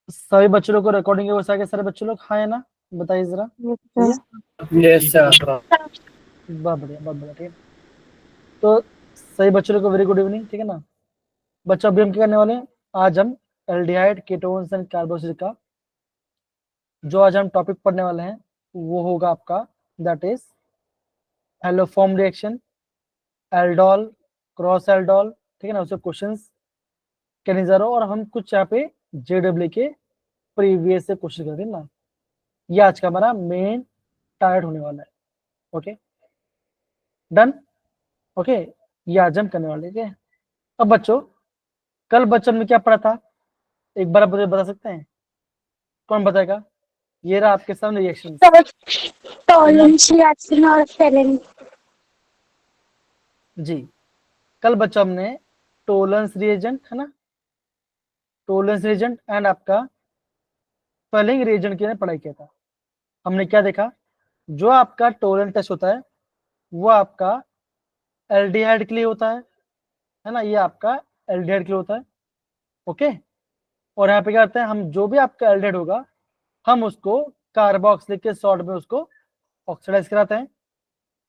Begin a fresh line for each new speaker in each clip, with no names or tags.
सभी बच्चों लोग को रिकॉर्डिंग के व्यवस्था के सारे बच्चों लोग हाँ है ना, बताइए जरा। ठीक है,
यस सर।
बहुत बढ़िया बहुत बढ़िया। ठीक है, तो सही बच्चों लोग को वेरी गुड इवनिंग। ठीक है ना बच्चों, अभी हम क्या करने वाले हैं, आज हम एल्डिहाइड कीटोन्स एंड कार्बोक्सिल का जो आज हम टॉपिक पढ़ने वाले हैं वो होगा आपका दैट इज एलोफॉर्म रिएक्शन, एल्डोल, क्रॉस एल्डोल। ठीक है ना, उसके क्वेश्चंस कैनिजारो, और हम कुछ यहाँ पे जेडब्ल्यू के प्रीवियस से क्वेश्चन करते हैं ना। ये आज का हमारा मेन टारगेट होने वाला है। Okay done. ओके ये आज हम करने वाले हैं। ठीक है, अब बच्चों कल बच्चों ने क्या पढ़ा था, एक बार आप मुझे बता सकते हैं, कौन बताएगा? ये रहा आपके सामने रिएक्शन।
टॉलेंस रिएक्शन और सेलेन।
जी, कल बच्चों हमने टोलेंस रिएजेंट है ना, टोलेंस रिएजेंट एंड आपका स्पेलिंग रिएजेंट की पढ़ाई किया था। हमने क्या देखा, जो आपका टोलेंट टेस्ट होता है वो आपका एल्डिहाइड के लिए होता है ना, ये आपका एल्डिहाइड के लिए होता है। ओके, और यहाँ पे क्या करते हैं हम, जो भी आपका एल्डिहाइड होगा हम उसको कार्बोक्सिलिक के सॉल्ट में उसको ऑक्सीडाइज कराते हैं।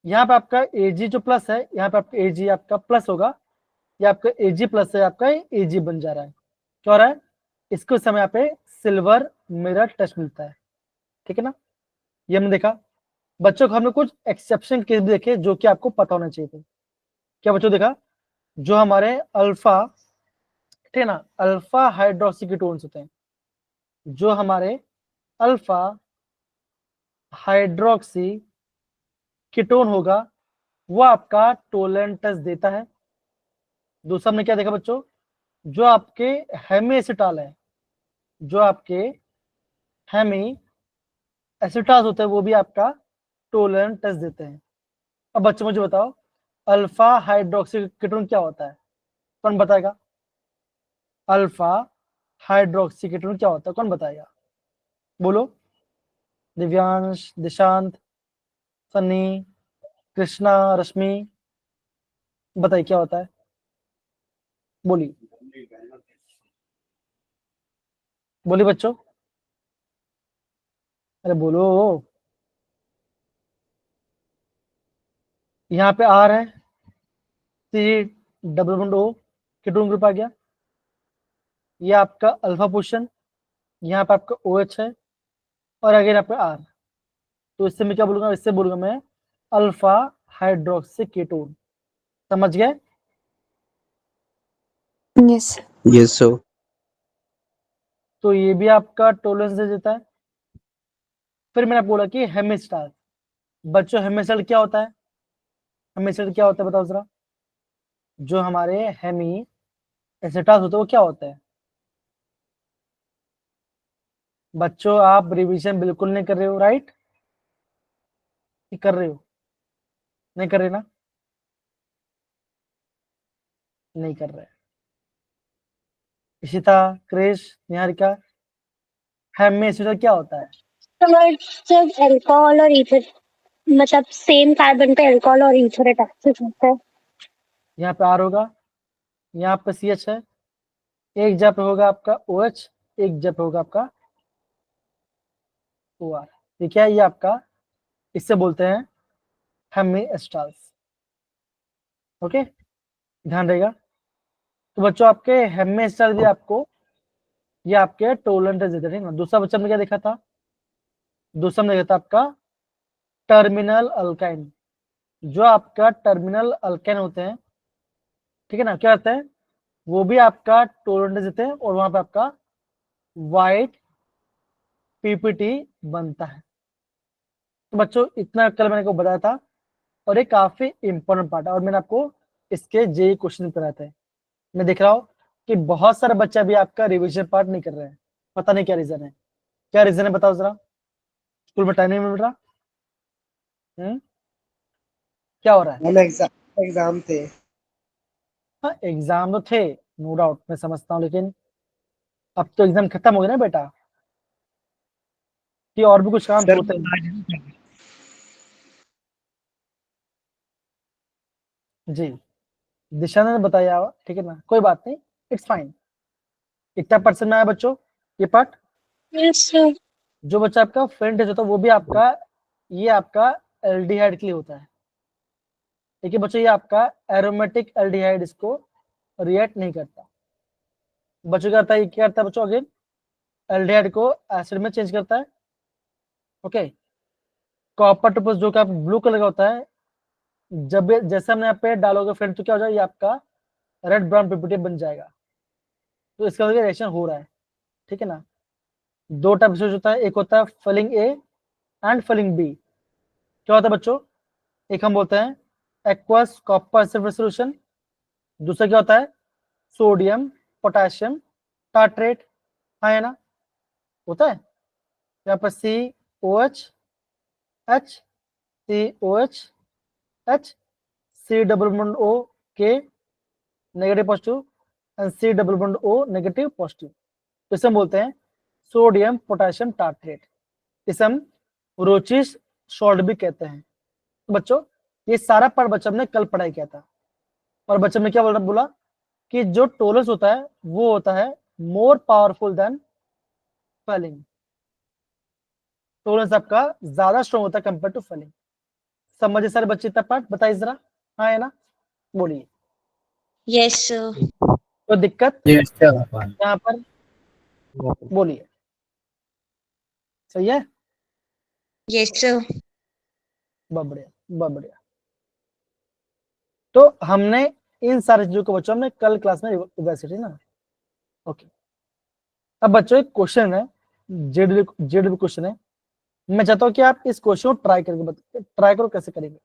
यहाँ पे आपका Ag जो प्लस है, यहाँ पे आपका Ag आपका प्लस होगा, ये आपका Ag प्लस है, आपका Ag बन जा रहा है। क्या हो रहा है, इसको समय यहाँ पे सिल्वर मिरर टेस्ट मिलता है। ठीक है ना, ये हमने देखा। बच्चों को हमने कुछ एक्सेप्शन केस भी देखे जो कि आपको पता होना चाहिए थे। क्या बच्चों देखा, जो हमारे अल्फा, ठीक है ना, अल्फा हाइड्रोक्सी कीटोन्स होते हैं, जो हमारे अल्फा हाइड्रोक्सी कीटोन होगा वो आपका टोलेंट टेस्ट देता है। दूसरा हमने क्या देखा बच्चों, जो आपके हेमी एसिटाल है, जो आपके हेमी एसिटाल होते हैं वो भी आपका टोलेंट टेस्ट देते हैं। अब बच्चों मुझे बताओ, अल्फा हाइड्रोक्सी कीटोन क्या होता है, कौन बताएगा? अल्फा हाइड्रोक्सी कीटोन क्या होता है, कौन बताएगा? बोलो, दिव्यांश, दिशांत, सन्नी, कृष्णा, रश्मि, बताइए क्या होता है, बोलिए बोलिए बच्चों, अरे बोलो। यहाँ पे आर है, C double bond O, ketone group आ गया। ये आपका अल्फा पोजिशन, यहाँ पे आपका OH है, और अगर यहाँ पे आर, तो इससे मैं क्या बोलूंगा, इससे बोलूंगा मैं अल्फा हाइड्रोक्सी कीटोन। समझ गए?
Yes
yes sir.
तो ये भी आपका टोलेंस दे देता है। फिर मैंने बोला कि हेमिस्टार, बच्चों हेमिस्टार क्या होता है, हेमिस्टार क्या होता है बताओ जरा। जो हमारे हेमी एसिटास होते हैं वो क्या होता है? बच्चों आप रिवीजन बिल्कुल नहीं कर रहे हो, राइट? कर रहे हो, नहीं कर रहे ना, नहीं कर रहे। इशिता, क्रिश, निहारिका, हेमी एसिटास क्या होता है?
जब अल्कोहल और ईथर मतलब सेम कार्बन पे अल्कोहल और ईथर अटैच होता है।
यहाँ पे आर होगा, यहाँ पे CH है, एक जब होगा आपका OH, एक जब होगा आपका OR। ठीक है, ये आपका, इससे बोलते हैं हेमी एस्टाल्स। ओके, ध्यान रहेगा। तो बच्चों आपके हेमी एस्टाल भी आपको ये आपके टोलेंट देते हैं, ठीक ना। दूसरा बच्चा हमने क्या देखा था, दूसरा हमने देखा था आपका टर्मिनल अल्काइन, जो आपका टर्मिनल अल्काइन होते हैं, ठीक है ना, क्या होता है, वो भी आपका टोलेंट देते हैं, और वहां पे आपका वाइट PPT बनता है। तो बच्चों इतना कल मैंने को बताया था, और ये काफी इंपॉर्टेंट पार्ट है, और मैंने आपको इसके JEE क्वेश्चन कराए थे। मैं देख रहा हूँ कि बहुत सारे बच्चे भी आपका रिवीजन पार्ट नहीं कर रहे हैं, पता नहीं क्या रीजन है, क्या रीजन है बताओ जरा। स्कूल में टाइम नहीं मिल रहा? क्या हो रहा है?
हम एग्जाम थे।
हाँ एग्जाम तो थे, नो डाउट, मैं समझता हूँ, लेकिन अब तो एग्जाम खत्म हो गया ना बेटा, कि और भी कुछ काम तो
सर
होते हैं। जी, दिशा ने बताया, ठीक है ना, कोई बात नहीं, इट्स फाइन। कितना परसेंट में आया बच्चों ये पार्ट?
Yes sir.
जो बच्चा आपका फ्रेंड टेस्ट होता है वो भी आपका, ये आपका एल्डिहाइड के लिए होता है। ठीक है बच्चों, ये आपका एरोमेटिक एल्डिहाइड इसको रिएक्ट नहीं करता। बच्चों क्या करता है, क्या करता है बच्चों, अगेन एल्डिहाइड को एसिड में चेंज करता है। ओके, कॉपर टोपस जो कि ब्लू कलर का होता है, जब जैसे हमने यहाँ पे डालोगे फ्रेंड तो क्या हो जाएगा, ये आपका रेड ब्राउन पीपीटी बन जाएगा। तो इसका रिएक्शन हो रहा है, ठीक है ना। दो टाइप से होता है, एक होता है फलिंग ए एंड फलिंग बी। क्या होता है बच्चों, एक हम बोलते हैं एक्वस कॉपर सल्फर सॉल्यूशन, दूसरा क्या होता है सोडियम पोटेशियम टार्ट्रेट, हाँ है ना, होता है। यहाँ पर COH H COH H C double bond O K negative positive and C double bond O negative positive. इसे हम बोलते हैं सोडियम पोटेशियम टार्ट्रेट। इसे हम रोचिस सॉल्ट भी कहते हैं। तो बच्चों ये सारा पार्ट बच्चा हमने कल पढ़ाई किया था, और बच्चा ने क्या बोला कि जो टोलरेंस होता है वो होता है more powerful than failing. Tolerance आपका ज्यादा स्ट्रॉन्ग होता है कंपेयर टू फेलिंग। समझे सारे बच्चे इतना पार्ट, बताइए जरा, हाँ है ना, बोलिए।
Yes sir.
तो दिक्कत
यस सर।
यहाँ पर बोलिए, सही है,
यस सर।
बहुत बढ़िया बहुत बढ़िया। तो हमने इन सारी चीजों को बच्चों हमने कल क्लास में रिवाइज की ना। ओके, अब बच्चों एक क्वेश्चन है, जेडबी क्वेश्चन है। मैं चाहता हूँ कि आप इस क्वेश्चन को ट्राई करके ट्राई करो कैसे करेंगे।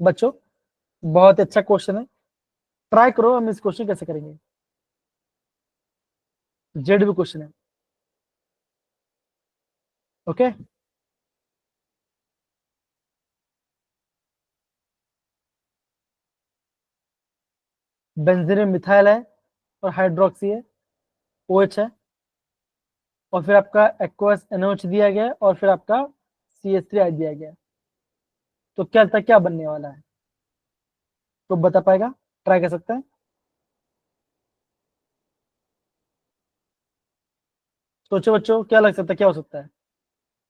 बच्चों बहुत अच्छा क्वेश्चन है, ट्राई करो हम इस क्वेश्चन कैसे करेंगे। जेडबी क्वेश्चन है, ओके। बेंजीन में मिथाइल है और हाइड्रोक्सी है, OH है, और फिर आपका एक्वस NOH दिया गया है, और फिर आपका CH3 दिया गया है। तो क्या बनने वाला है, तो बता पाएगा, ट्राई कर सकते हैं। सोचो बच्चों क्या लग सकता है, क्या हो सकता है।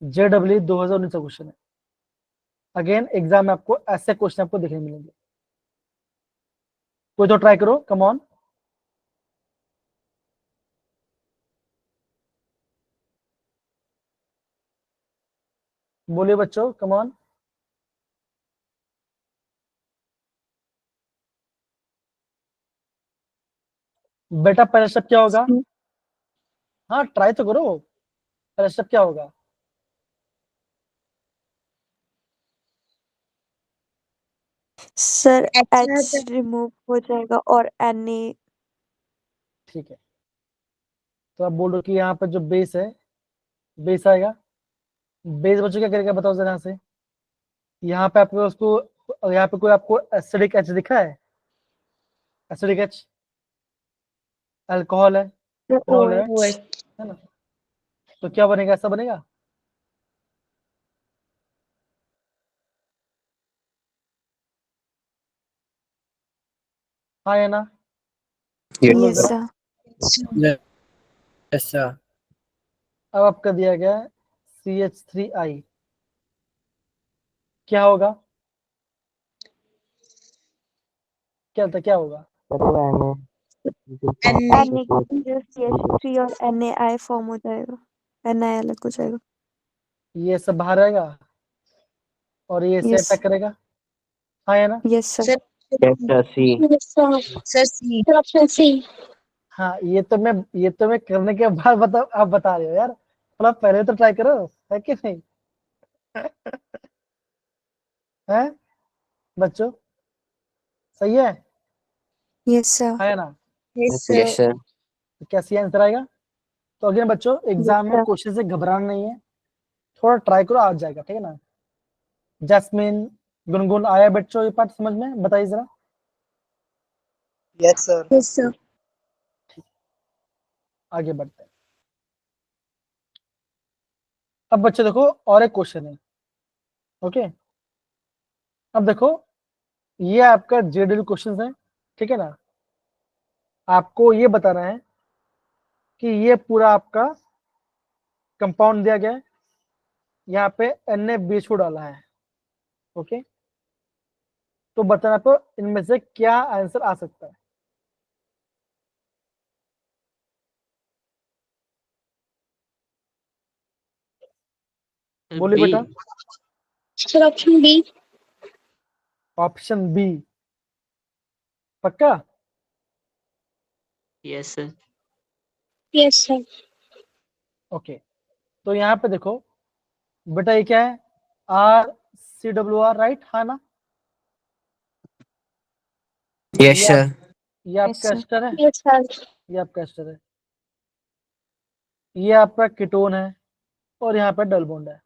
JEE 2019 का क्वेश्चन है। अगेन एग्जाम में आपको ऐसे क्वेश्चन आपको देखने मिलेंगे। कोई तो ट्राई करो, कम ऑन। बोलिए बच्चों, कम ऑन। बेटा पहला स्टेप क्या होगा, हाँ ट्राई तो करो, पहला स्टेप क्या होगा।
सर
अच्छा
H रिमूव हो जाएगा और Na
ठीक है, तो आप बोल रहे हो कि यहाँ पर जो बेस है, बेस आएगा। बेस बच्चों क्या करेगा बताओ जरा, यहाँ से यहाँ पे आपको उसको, यहाँ पे कोई आपको एसिडिक H दिखा है, एसिडिक H, अल्कोहल है, फिनोल है
OH।
है ना। तो क्या बनेगा, ऐसा बनेगा। हाँ या ना, बोलो
यस
जरा।
सर।
Yes sir.
अब आपका दिया गया है CH3I, क्या होगा, क्या होगा।
Na की CH3 और NaI फॉर्म हो जाएगा, Na अलग हो जाएगा।
ये सब बाहर आएगा और ये से
यस
अटैक करेगा, हाँ या ना।
Yes sir.
Yes sir C.
Sir C. Option C.
हाँ ये तो मैं करने के बाद बता, आप बता रहे हो यार, थोड़ा पहले तो ट्राई करो, है कि नहीं है बच्चों, सही है,
यस सर।
हाँ या ना।
Yes
yes
sir.
सर।
तो क्या सी आंसर आएगा। तो अगेन बच्चों
यस
एग्जाम में
सर।
क्वेश्चन से घबराना नहीं है, थोड़ा ट्राई करो, आ जाएगा, ठीक है ना। जैस्मिन गुनगुन आया बच्चों ये पार्ट समझ में, बताइए जरा।
Yes sir.
Yes sir.
आगे बढ़ते हैं। अब बच्चे देखो और एक क्वेश्चन है, ओके। अब देखो ये आपका जेडब्ल्यू क्वेश्चन है, ठीक है ना। आपको ये बताना है कि ये पूरा आपका कंपाउंड दिया गया है, यहाँ पे NaBH4 डाला है, ओके। तो बताना आपको इनमें से क्या आंसर आ सकता है। बोलिए बेटा।
Sir option B.
Option B पक्का?
Yes sir.
Yes sir.
Okay, तो यहाँ पे देखो बेटा, ये क्या है, RCWR, राइट, हाँ ना।
यस
ये
सर।
ये आपका
sir.
एस्टर है,
यस सर।
ये आपका एस्टर है, ये आपका कीटोन है, और यहाँ पे डबल बॉन्ड है।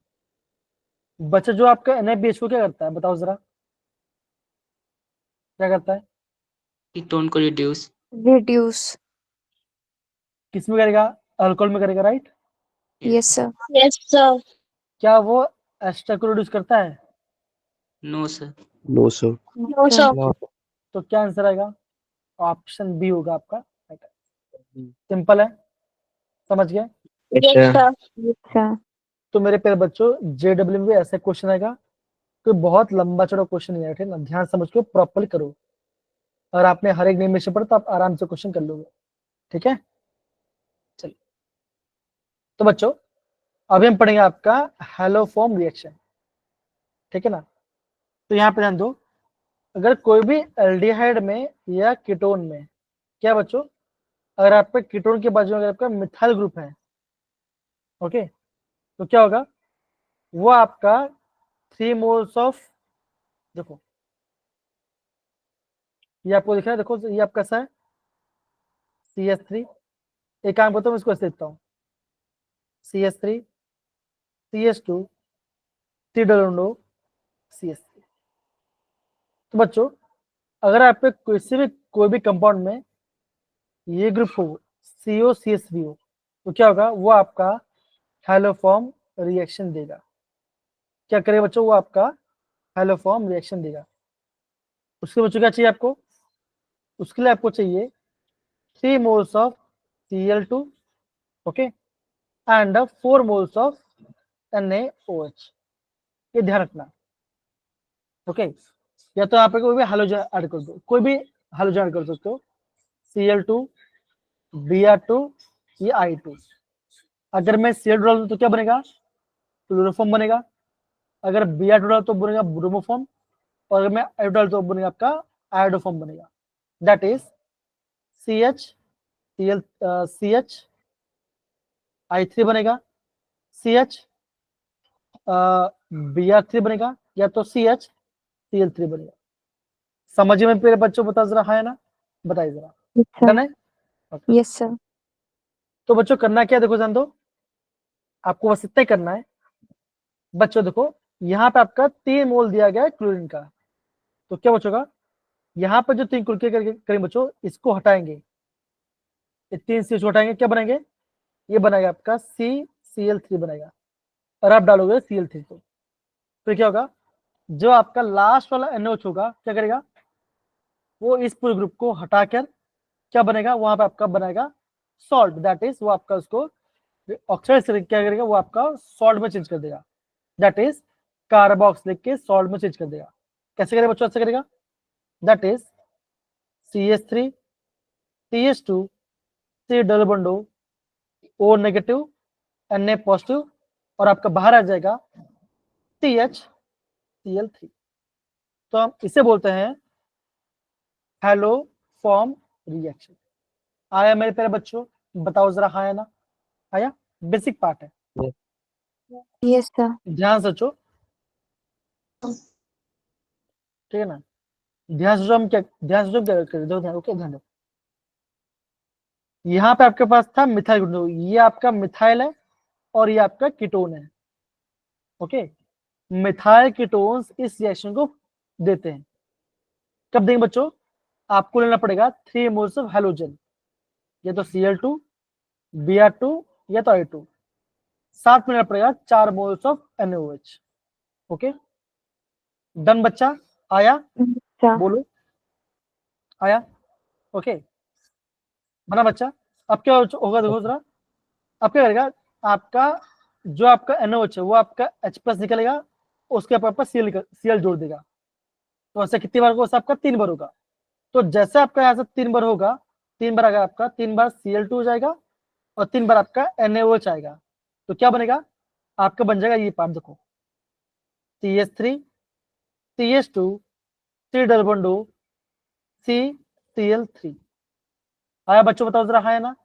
बच्चा जो आपका NaBH4 क्या करता है, बताओ जरा, क्या करता है?
कीटोन को रिड्यूस।
Reduce.
किस में करेगा? अल्कोहल में करेगा, right.
Yes, sir.
Yes sir.
क्या वो एस्टर को रिड्यूस करता है?
No sir.
No sir.
तो क्या आंसर आएगा? ऑप्शन बी होगा आपका। सिंपल है, समझ गए?
Yes sir.
Yes, sir.
तो मेरे प्यारे बच्चों, JW में भी ऐसे क्वेश्चन आएगा, कोई बहुत लंबा चौड़ा क्वेश्चन नहीं आएगा, ठीक है ना। ध्यान समझ के प्रॉपरली करो, और आपने हर एक नियम से पढ़ा तो आप आराम से क्वेश्चन कर लोगे, ठीक है। चलिए, तो बच्चों अभी हम पढ़ेंगे आपका हैलोफॉर्म रिएक्शन, ठीक है ना। तो यहाँ पे ध्यान दो, अगर कोई भी एल्डिहाइड में या कीटोन में, क्या बच्चों, अगर आपके कीटोन के बाजू में अगर आपका मिथाइल ग्रुप है, ओके, तो क्या होगा, वो आपका 3 मोल्स ऑफ, देखो ये आपको दिख रहा है, देखो ये आपका कैसा है, CH3। एक काम करता हूँ, इसको ऐसे लिखता हूँ, CH3 CH2 CH3। तो बच्चों अगर आप पे कोई भी कंपाउंड में ये ग्रुप हो, COCH3 हो, तो क्या होगा, वो आपका हैलोफॉर्म रिएक्शन देगा। क्या करेगा बच्चों, वो आपका हैलोफॉर्म रिएक्शन देगा। उसके बच्चों क्या चाहिए आपको, उसके लिए आपको चाहिए 3 moles of Cl2, okay, and 4 moles of NaOH। ये ध्यान रखना, ओके। या तो यहाँ पे कोई भी हाइड्रोजन ऐड कर दो, कोई भी हाइड्रोजन ऐड कर सकते हो, Cl2, Br2, ये I2। अगर मैं Cl2 डाल दूं तो क्या बनेगा, क्लोरोफॉर्म बनेगा। अगर Br2 डाल तो बनेगा ब्रोमोफॉर्म, और अगर मैं I2 डाल तो बनेगा आपका आयोडोफॉर्म बनेगा। That is CH Cl CH I3 बनेगा, CH Br3 बनेगा, या तो CH Cl3 बनेगा। समझ में मेरे बच्चों, बता जरा, हाँ है ना, बताइए जरा,
Yes, sir.
डन है?
Yes, sir.
तो बच्चों करना क्या है, देखो जान दो, आपको बस इतना ही करना है। बच्चों देखो, यहाँ पे आपका 3 मोल दिया गया है क्लोरीन का, तो क्या बचोगा, यहाँ पर जो 3 कुलके करेंगे बच्चों, इसको हटाएंगे, ये 3 CH हटाएंगे, क्या बनाएंगे, ये बनाएगा आपका CCl3 बनाएगा, और आप डालोगे Cl3 को, तो क्या होगा, जो आपका लास्ट वाला NOH होगा, क्या करेगा, वो इस पूरे ग्रुप को हटाकर क्या बनेगा, वहां पे आपका बनाएगा सॉल्ट। दैट इज वो आपका उसको ऑक्साइड से क्या करेगा, वो आपका सॉल्ट में चेंज कर देगा। दैट इज कार्बोक्सिलिक के सॉल्ट में चेंज कर देगा। कैसे करेगा बच्चों, ऐसे करेगा, that is CH3 CH2 C double bond O negative Na positive, और आपका बाहर आ जाएगा CH तो हम इसे बोलते हैं हैलोफॉर्म रिएक्शन। आया मेरे प्यारे बच्चों, बताओ जरा, हाँ या ना, आया? बेसिक पार्ट है,
Yes, sir.
ध्यान से सोचो, ठीक है ना। ध्यान से सोचो, हम क्या कर दो, ध्यान, ओके, ध्यान दो। यहाँ पे आपके पास था मिथाइल ग्रुप, ये आपका मिथाइल है, और ये आपका कीटोन है, ओके। मिथाइल कीटोन्स इस रिएक्शन को देते हैं। कब देंगे बच्चों, आपको लेना पड़ेगा 3 मोल्स ऑफ हैलोजन, या तो Cl2 Br2 या तो I2, साथ में लेना पड़ेगा 4 moles of NaOH, okay. Done बच्चा, आया?
Yes, sir.
बोलो, आया? ओके, बना बच्चा? अब क्या होगा देखो जरा, अब क्या करेगा, आपका जो आपका NaOH है वो आपका H+ निकलेगा, उसके ऊपर Cl जोड़ देगा, तो ऐसे कितनी बार होगा, आपका 3 बार होगा। तो जैसे आपका यहाँ से 3 बार होगा, 3 बार आएगा आपका, 3 बार Cl2 हो जाएगा और 3 बार आपका NaOH आएगा, तो क्या बनेगा आपका, बन जाएगा ये पार्ट, देखो CH3 CH2 C double bond O CCl3। आया बच्चों, बताओ जरा, है ना?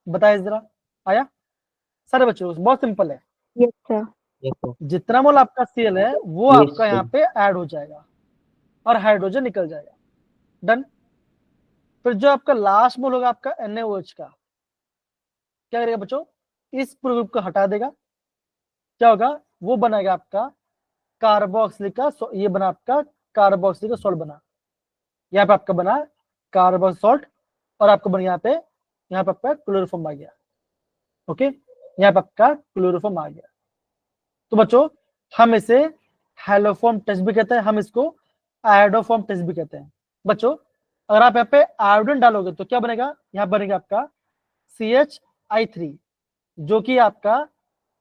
बताए जरा, आया? सारे बच्चों, बहुत सिंपल है,
Yes, sir.
जितना मोल आपका Cl है वो
Yes,
आपका यहाँ पे ऐड हो जाएगा और हाइड्रोजन निकल जाएगा। डन। फिर जो आपका लास्ट मोल होगा आपका NaOH का, क्या करेगा बच्चों, इस पूरे ग्रुप को हटा देगा, क्या होगा, वो बनाएगा आपका कार्बोक्सिलिक का ये बना आपका कार्बोक्सिलिक का सॉल्ट बना, यहाँ पे आपका बना कार्बोक्सिलिक सॉल्ट, और आपको बन यहाँ पे आपका क्लोरोफॉर्म आ गया। ओके, यहाँ पे आपका क्लोरोफॉर्म आ गया। तो बच्चों हम इसे हैलोफॉर्म टेस्ट भी कहते हैं, हम इसको आयोडोफॉर्म टेस्ट भी कहते हैं। बच्चों अगर आप यहाँ पे आयोडीन डालोगे तो क्या बनेगा, यहाँ बनेगा आपका CH3, जो कि आपका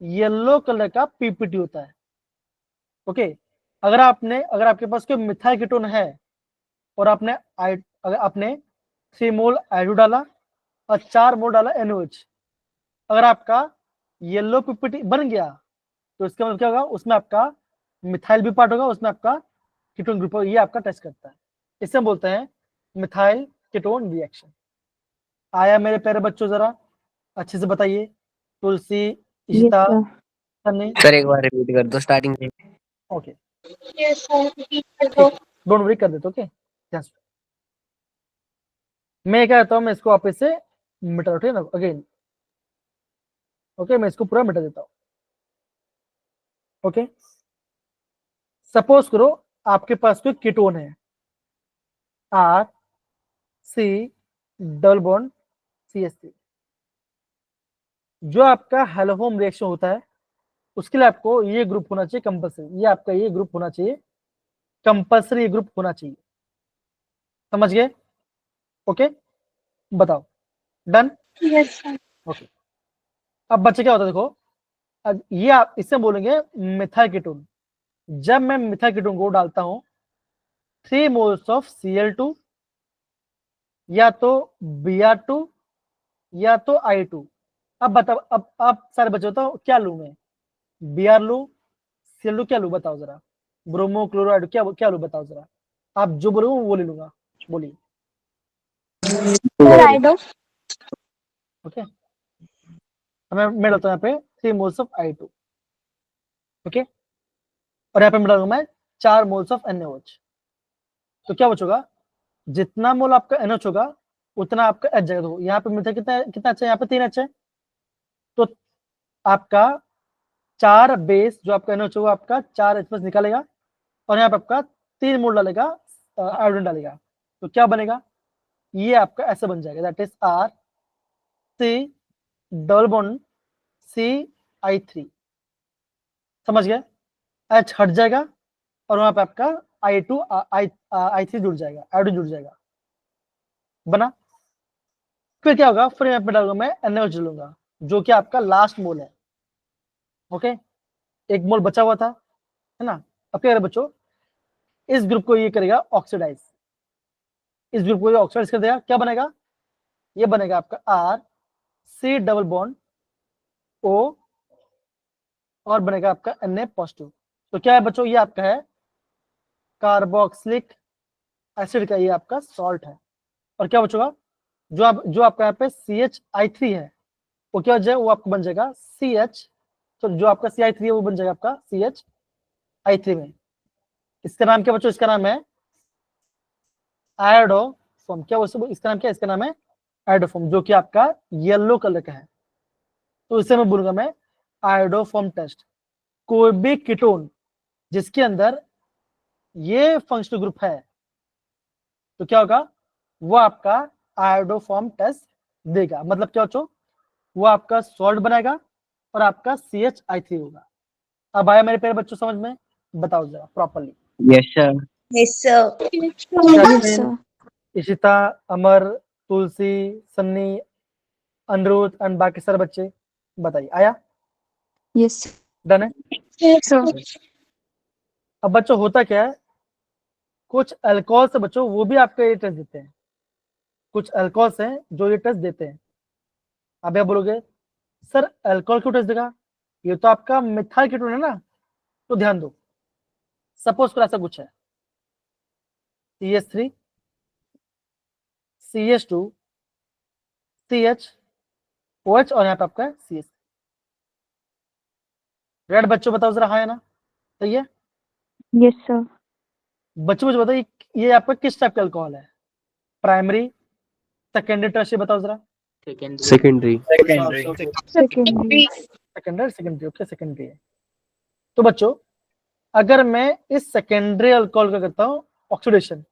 येलो कलर का PPT होता है। ओके, अगर आपके पास कोई मिथाइल कीटोन है और अगर आपने 3 मोल आयोडो डाला और 4 मोल डाला NaOH, अगर आपका येलो PPT बन गया तो इसका मतलब क्या होगा, उसमें आपका मिथाइल भी पार्ट होगा, उसमें आपका कीटोन ग्रुप, ये आपका टेस्ट करता है, इसे हम बोलते हैं मिथाइल कीटोन रिएक्शन। आया मेरे प्यारे बच्चों, जरा अच्छे से बताइए, तुलसी,
Yes,
Ishita,
sir.
Sunny.
Sir एक बार रिपीट कर दो स्टार्टिंग से।
Okay,
Yes, sir. Repeat कर दो।
डोंट वरी, कर देते। ओके, मैं क्या करता हूँ, मैं इसको वापस से मिटा, ठीक है ना, अगेन। ओके, मैं इसको पूरा मिटा देता हूँ। ओके, सपोज करो आपके पास कोई कीटोन है RC डबल बॉन्ड CH3, जो आपका हैलोफॉर्म रिएक्शन होता है उसके लिए आपको ये ग्रुप होना चाहिए कंपल्सरी, ये आपका ये ग्रुप होना चाहिए कंपल्सरी, ये ग्रुप होना चाहिए, समझ गए? ओके, बताओ, डन?
Yes, sir.
ओके, अब बच्चे क्या होता है, देखो अब ये आप इससे बोलेंगे मिथाइल कीटोन। जब मैं मिथाइल कीटोन को डालता हूं 3 मोल्स ऑफ Cl2, या तो Br2 या तो I2। अब बताओ, अब आप सारे बच्चे बताओ क्या लूं मैं, Br लूं, Cl2 क्या लूं, बताओ जरा, ब्रोमो क्लोराइड क्या क्या लूं, बताओ जरा, आप जो बोलोगे वो ले लूंगा, बोलिए।
Sir, I do.
ओके, मैं डालता हूँ यहाँ पे 3 मोल्स ऑफ I2। ओके, और यहाँ पे मैं डालूंगा मैं 4 मोल्स ऑफ NaOH। तो क्या बचोगा, जितना मोल आपका NaOH होगा उतना आपका H जाएगा। तो यहाँ पे मिलता है कितना कितना अच्छा है, यहाँ पे 3 H है, तो आपका 4 बेस जो आपका NaOH होगा आपका 4 H+ निकालेगा, और यहाँ पे आपका 3 मोल डालेगा आयोडीन डालेगा, तो क्या बनेगा, ये आपका ऐसा बन जाएगा, that is RC double bond CI3। समझ गए? H हट जाएगा और वहां पे आपका I2 I3 जुड़ जाएगा, आयोडीन जुड़ जाएगा, बना। फिर क्या होगा, फिर यहाँ पे डालूंगा मैं NaOH लूंगा, जो कि आपका लास्ट मोल है। ओके, एक मोल बचा हुआ था, है ना? अब क्या करें बच्चों, इस ग्रुप को ये करेगा ऑक्सीडाइज, इस ग्रुप को ऑक्सीडाइज कर देगा, क्या बनेगा, ये बनेगा आपका RC डबल बॉन्ड O और बनेगा आपका Na+। तो क्या है बच्चों, ये आपका है कार्बोक्सिलिक एसिड का ये आपका सॉल्ट है। और क्या बचेगा, जो आपका यहाँ पे CH3 है वो क्या हो जाएगा, वो आपको बन जाएगा CH, तो जो आपका CI3 है वो बन जाएगा आपका CH3 में। इसका नाम क्या बच्चों, इसका नाम है आयोडोफॉर्म। क्या इसका नाम क्या है, इसका नाम है आयोडोफॉर्म, जो कि आपका येलो कलर का है। तो इसे मैं बोलूंगा मैं आयोडोफॉर्म टेस्ट। कोई भी कीटोन जिसके अंदर ये फंक्शनल ग्रुप है तो क्या होगा, वो आपका आयोडोफॉर्म टेस्ट देगा। मतलब क्या बच्चों, वो आपका सॉल्ट बनाएगा और आपका CH3 होगा। अब आया मेरे प्यारे बच्चों समझ में, बताओ जरा properly.
Yes sir.
Yes, sir.
Yes,
Jasmine,
sir.
Ishita, Amar, Tulsi, Sunny, Aniruddh and बाकी सारे बच्चे बताइए आया।
Yes, sir.
डन है।
Sir.
अब बच्चों होता क्या है, कुछ अल्कोहल से बच्चों वो भी आपको ये टेस्ट देते हैं, कुछ अल्कोहल्स हैं जो ये टेस्ट देते हैं। अब आप बोलोगे सर अल्कोहल क्यों टेस्ट देगा, ये तो आपका मिथाइल कीटोन है ना। तो ध्यान दो, सपोज कर ऐसा कुछ है CH3 CH2 CH OH और यहाँ पे आपका CH। रेड बच्चों बताओ जरा, हाँ है ना, सही है।
Yes, sir.
बच्चों मुझे बताओ ये आपका किस टाइप का अल्कोहल है, प्राइमरी, सेकेंडरी, टर्शियरी, बताओ जरा।
Secondary.
Secondary.
Secondary okay, secondary है। तो बच्चों अगर मैं इस सेकेंडरी अल्कोहल का करता हूं ऑक्सीडेशन,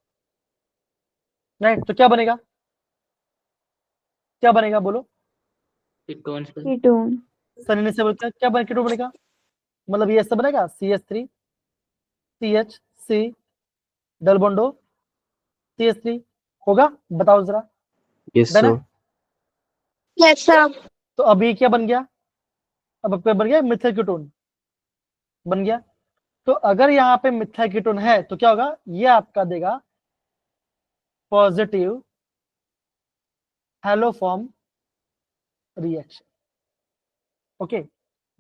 राइट, तो क्या बनेगा, क्या बनेगा बोलो।
Ketone.
सनी ने से बोलता है क्या बने, कीटोन बनेगा, मतलब ये ऐसा बनेगा CH3 CH C double बॉन्डो CH3 होगा, बताओ जरा।
यस
डन है।
सर।
Yes, sir.
तो अभी क्या बन गया, अब आपका बन गया मिथाइल कीटोन बन गया। तो अगर यहाँ पे मिथाइल कीटोन है तो क्या होगा, ये आपका देगा पॉजिटिव हैलोफॉर्म रिएक्शन। ओके,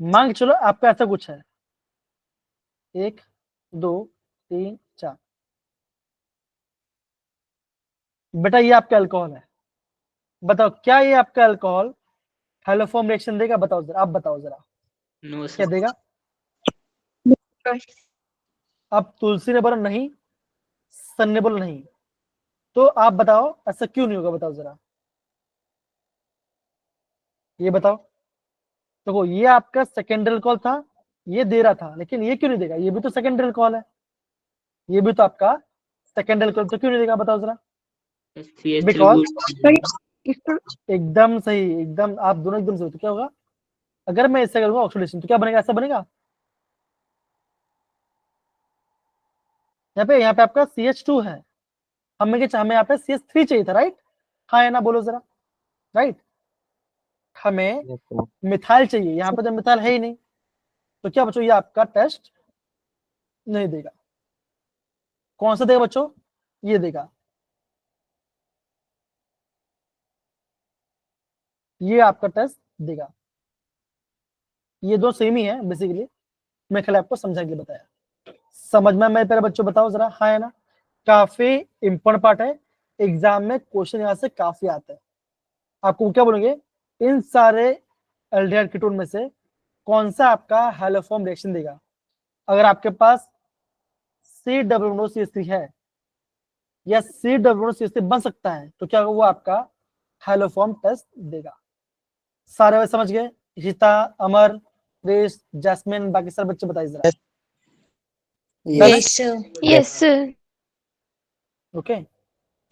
मान के चलो आपका ऐसा कुछ है 1 2 3 4, बेटा ये आपका अल्कोहल है, बताओ क्या ये आपका अल्कोहल हैलोफॉर्म रिएक्शन देगा, बताओ जरा, आप बताओ जरा।
नो
क्या
सर।
देगा। अब तुलसी ने बोला नहीं, सन ने बोला नहीं, तो आप बताओ ऐसा क्यों नहीं होगा, बताओ जरा, ये बताओ। देखो ये आपका सेकेंडरी अल्कोहल था, ये दे रहा था, लेकिन ये क्यों नहीं देगा, ये भी तो सेकेंडरी अल्कोहल है, ये भी तो आपका सेकेंडरी अल्कोहल, तो क्यों नहीं देगा, बताओ जरा।
CH3
because
group.
एकदम सही, एकदम आप दोनों एकदम सही। तो क्या होगा, अगर मैं इससे करूंगा ऑक्सीडेशन तो क्या बनेगा, ऐसा बनेगा। यहाँ पे आपका CH2 है, हमें यहाँ पे CH3 चाहिए था, राइट, हाँ या ना बोलो जरा, राइट। हमें
यस सर।
मिथाइल चाहिए, यहाँ पे तो मिथाइल है ही नहीं, तो क्या बच्चों ये आपका टेस्ट नहीं देगा। कौन सा देगा बच्चों, ये देगा, ये आपका टेस्ट देगा। ये दो सेम ही है बेसिकली, मैं खाली आपको समझा के बताया, समझ में मेरे प्यारे बच्चों, बताओ जरा, हाँ है ना। काफी इंपॉर्टेंट पार्ट है, एग्जाम में क्वेश्चन यहाँ से काफी आते हैं। आपको क्या बोलेंगे, इन सारे एल्डिहाइड कीटोन में से कौन सा आपका हैलोफॉर्म रिएक्शन देगा। अगर आपके पास CH3 है या CH3 बन सकता है तो क्या होगा, वो आपका हैलोफॉर्म टेस्ट देगा। सारे वे समझ गए, रीता, अमर, रेस, जैस्मिन, बाकी सारे बच्चे बताइए जरा।
Yes, sir.
Yes, sir.
Okay,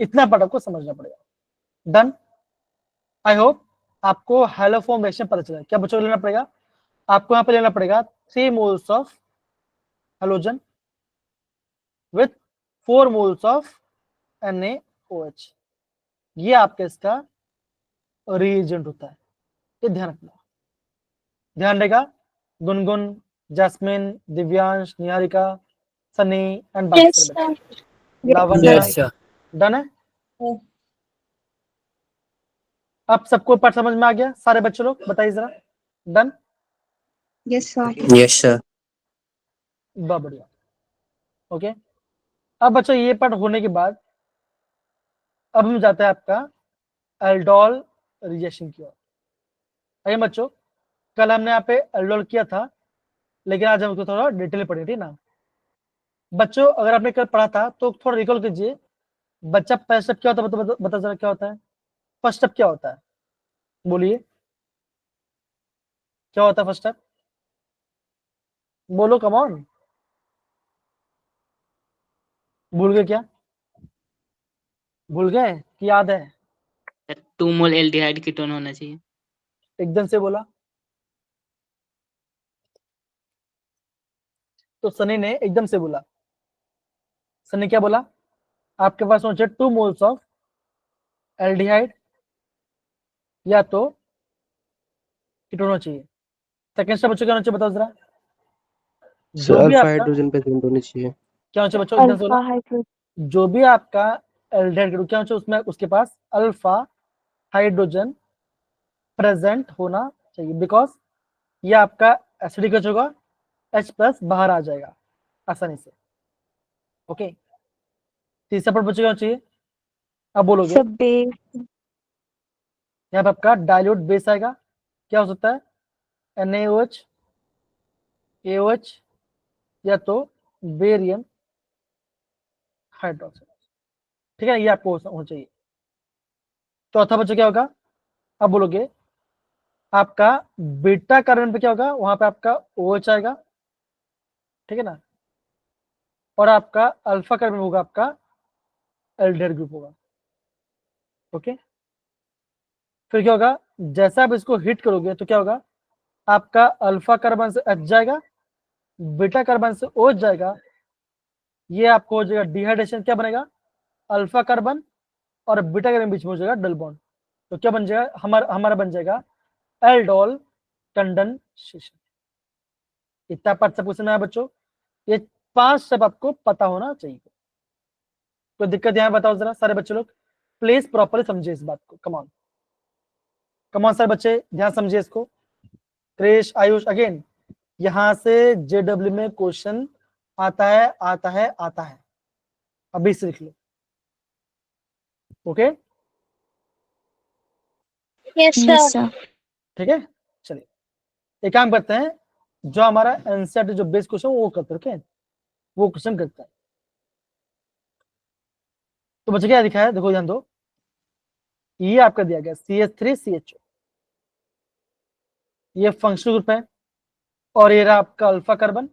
इतना पार्ट आपको समझना पड़ेगा। डन। आई होप आपको हैलोफॉर्म रिएक्शन पता चला। क्या बच्चों को लेना पड़ेगा, आपको यहाँ पे लेना पड़ेगा 3 moles of halogen with 4 moles of NaOH, ये आपका इसका रिएजेंट होता है, ये ध्यान रखना। ध्यान रहेगा, गुनगुन, जैस्मिन, दिव्यांश, निहारिका, सनी एंड बाकी
Yes,
सारे
sir.
बच्चे। Lavanya,
yes sir.
डन है।
Yeah.
अब सबको पाठ समझ में आ गया, सारे बच्चे लोग बताइए जरा। Done,
Yes, sir.
Yes sir.
बहुत बढ़िया। ओके, अब बच्चों ये पाठ होने के बाद अब हम जाते हैं आपका एल्डोल रिएक्शन की ओर। आइए बच्चों, कल हमने यहाँ पे एल्डोल किया था, लेकिन आज हमको थोड़ा डिटेल पढ़ी थी ना। बच्चों अगर आपने कल पढ़ा था तो थोड़ा रिकॉल कीजिए, बच्चा पहला स्टेप क्या होता है, बता जरा क्या होता है, फर्स्ट स्टेप क्या होता है, बोलिए क्या होता है फर्स्ट स्टेप, बोलो कम ऑन, भूल गए क्या, भूल गए कि याद है,
2 मोल एल्डिहाइड कीटोन होना चाहिए।
एकदम से बोला। तो सनी ने एकदम से बोला, सर ने क्या बोला, आपके पास होना चाहिए 2 मोल्स ऑफ एल्डिहाइड या तो कीटोन होना चाहिए। सेकंड स्टेप बच्चों क्या होना चाहिए बताओ जरा।
सर
जो भी
अल्फा
आपका
हाइड्रोजन प्रेजेंट होने चाहिए।
क्या होना चाहिए बच्चों, एकदम से
अल्फा
बोलो।
हाइड्रोजन
जो भी आपका एल्डिहाइड क्या होना चाहिए उसमें उसके पास अल्फा हाइड्रोजन प्रेजेंट होना चाहिए, बिकॉज ये आपका एसिडिक होगा, H+ बाहर आ जाएगा आसानी से। ओके, तीसरा पार्ट बच्चों क्या होना चाहिए, अब बोलोगे।
सब बेस
यहाँ पे आपका डाइल्यूट बेस आएगा, क्या हो सकता है NaOH, AOH या तो बेरियम हाइड्रोक्साइड। ठीक है, ये आपको होना चाहिए। चौथा बच्चों क्या होगा, अब बोलोगे आपका बीटा कार्बन पे क्या होगा, वहां पे आपका OH आएगा, ठीक है ना, और आपका अल्फा कार्बन होगा आपका एल्डिहाइड ग्रुप होगा। ओके, फिर क्या होगा, जैसा आप इसको हिट करोगे तो क्या होगा, आपका अल्फा कार्बन से H जाएगा, बीटा कार्बन से OH जाएगा, ये आपको हो जाएगा डिहाइड्रेशन, क्या बनेगा, अल्फा कार्बन और बीटा कार्बन बीच में हो जाएगा डबल बॉन्ड, तो क्या बन जाएगा, हमारा बन जाएगा एल्डोल कंडेंसेशन। इतना पार्ट सब क्वेश्चन है बच्चों, ये 5 स्टेप आपको पता होना चाहिए। कोई दिक्कत यहाँ बताओ जरा सारे बच्चे लोग, प्लीज प्रॉपरली समझिए इस बात को। कमान कमान सर बच्चे ध्यान समझिए इसको। क्रिश, आयुष, अगेन यहां से जेडब्ल्यू में क्वेश्चन आता है आता है आता है, अभी से लिख लो। Okay,
Yes,
yes
sir.
Sir
ठीक है, चलिए एक काम करते हैं, जो हमारा एनसीईआरटी जो बेस क्वेश्चन वो करते हैं, ओके, वो क्वेश्चन करते हैं। तो बच्चे क्या दिखा है, देखो ध्यान दो, ये आपका दिया गया CH3CHO, ये फंक्शनल ग्रुप है, और ये रहा आपका अल्फा कार्बन,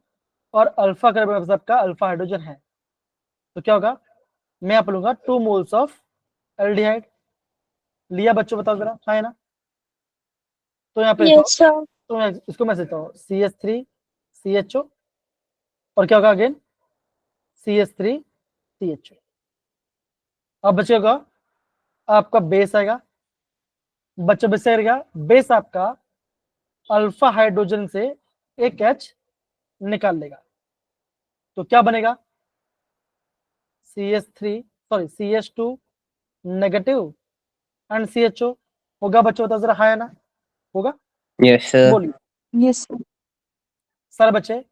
और अल्फा कार्बन आपका अल्फा हाइड्रोजन है। तो क्या होगा, मैं आप लूंगा 2 मोल्स ऑफ एल्डिहाइड, लिया बच्चों बताओ जरा, हाँ है ना। तो यहाँ पे लिखता
Yes, sir.
हूँ, तो मैं इसको मैं लिखता हूँ CH3CHO, और क्या होगा अगेन CH3CHO। अब बचेगा आपका बेस आएगा, बच्चों बेस आएगा, बेस आपका अल्फा हाइड्रोजन से एक H निकाल लेगा, तो क्या बनेगा CH2 नेगेटिव एंड CHO होगा। बच्चों बताओ जरा, हाँ है ना, होगा,
यस सर।
बोलिए।
यस सर
सर बच्चे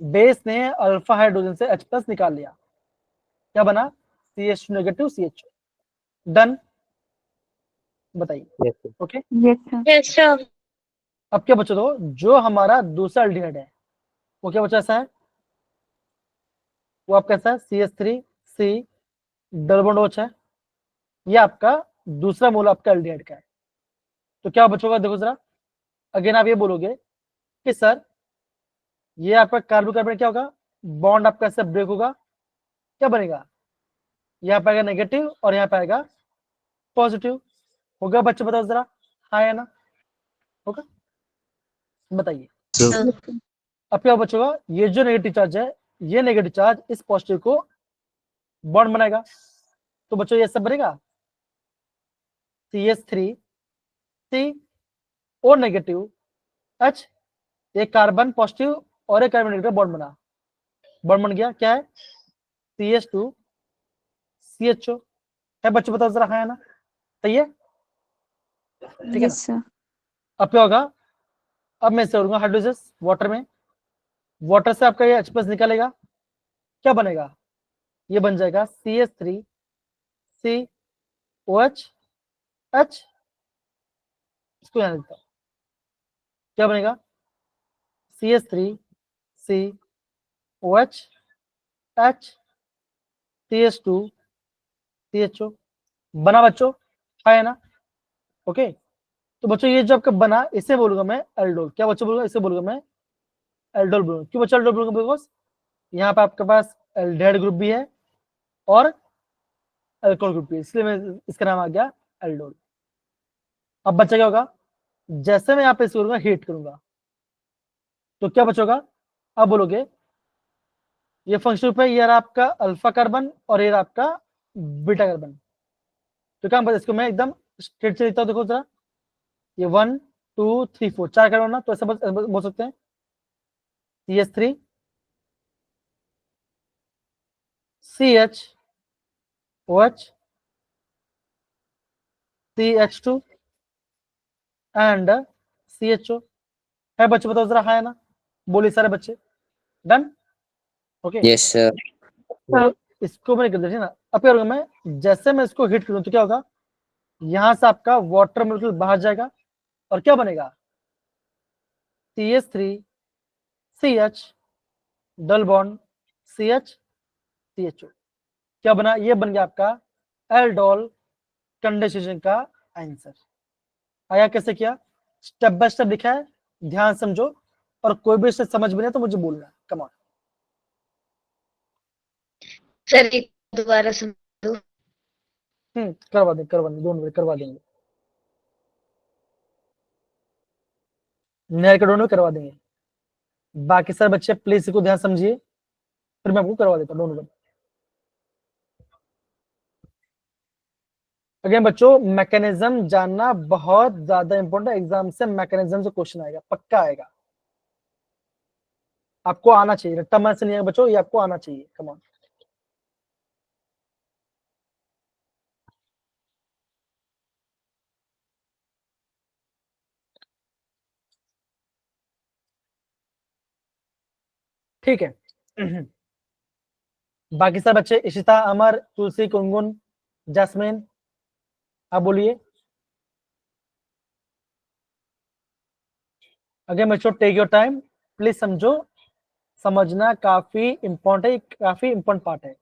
बेस ने अल्फा हाइड्रोजन से H+ निकाल लिया, क्या बना CH2 नेगेटिव CHO, डन, बताइए।
Yes sir.
Okay,
yes sir
Yes, sir.
अब क्या बचा दो, जो हमारा दूसरा एल्डिहाइड है वो क्या बचा, ऐसा है, वो आपका कैसा है CH3C डबल बॉन्ड OH है, ये आपका दूसरा मोल आपका एल्डिहाइड का है। तो क्या बचोगा, देखो जरा, अगेन आप ये बोलोगे कि सर ये आपका कार्बन कार्बन क्या होगा, बॉन्ड आपका ऐसे ब्रेक होगा, क्या बनेगा, यहाँ पे आएगा नेगेटिव और यहाँ पे आएगा पॉजिटिव, होगा बच्चे बताओ जरा, हाँ या ना, होगा, बताइए।
सर
अब क्या बचेगा, ये जो नेगेटिव चार्ज है, ये नेगेटिव चार्ज इस पॉजिटिव को बॉन्ड बनाएगा, तो बच्चों ये सब बनेगा CH3C नेगेटिव H, एक कार्बन पॉजिटिव और एक कार्बन नेगेटिव बॉन्ड बना, बॉन्ड बन गया, क्या है CH2CHO है। बच्चों बताओ जरा, हाँ है ना, सही है, ठीक है ना।
यस सर
अब क्या होगा, अब मैं इसे करूंगा हाइड्रोजन वाटर में, वाटर से आपका ये H+ निकलेगा, क्या बनेगा, ये बन जाएगा CH3COH H, इसको यहाँ लिखता हूं, क्या बनेगा CH3COH H CH2CHO, बना बच्चों, है ना। ओके, तो बच्चों ये जो आपका बना, इसे बोलूंगा मैं एल्डोल, क्या बच्चों बोलूंगा, इसे बोलूंगा मैं एल्डोल बोलूंगा। क्यों बच्चों एल्डोल बोलूंगा, बिकॉज यहाँ पे आपके पास एल्डिहाइड ग्रुप भी है और अल्कोहल ग्रुप भी है, इसलिए मैं इसका नाम आ गया एल्डोल। अब बच्चा क्या होगा, जैसे मैं यहाँ पे इसको करूंगा हीट करूंगा, तो क्या बचोगा, अब बोलोगे ये फंक्शनल ग्रुप है, ये रहा आपका अल्फा कार्बन और ये रहा आपका बीटा कार्बन। तो क्या इसको मैं एकदम स्ट्रेट से लिखता हूँ, देखो जरा, ये 1 2 3 4 4 कार्बन ना, तो ऐसा बोल सकते हैं CH3 CH OH CH2 and CHO। है बच्चे, बताओ जरा, है ना? बोलिए सारे बच्चे, डन? Okay,
Yes, sir.
इसको मैंने कर दिया ना। अब क्या होगा, मैं जैसे मैं इसको हिट करूं तो क्या होगा, यहां से आपका वाटर मॉलिक्यूल बाहर जाएगा और क्या बनेगा, CH3 CH double bond CH CHO। क्या बना, ये बन गया आपका एल्डोल कंडेंसेशन का आंसर। आया कैसे किया, स्टेप बाय स्टेप लिखा है, ध्यान समझो, और कोई भी स्टेप समझ में नहीं तो मुझे बोलना, कम ऑन।
सर एक दोबारा सुन दो।
करवा देंगे, डोंट वरी, करवा देंगे, नया का डोंट करवा देंगे। बाकी सारे बच्चे प्लीज इसको ध्यान समझिए, फिर मैं आपको करवा देता हूँ, डोंट वरी। अगेन बच्चों, मैकेनिज्म जानना बहुत ज्यादा इंपॉर्टेंट है, एग्जाम से मैकेनिज्म से क्वेश्चन आएगा, पक्का आएगा, आपको आना चाहिए, रट्टा मार से नहीं आएगा बच्चों, ये आपको आना चाहिए, कम ऑन। ठीक है। बाकी सब बच्चे, इशिता, अमर, तुलसी, कुंगुन, जैस्मिन, आप बोलिए। अगेन बच्चों, टेक योर टाइम, प्लीज समझो, समझना काफी इंपॉर्टेंट है, काफी इंपॉर्टेंट पार्ट है।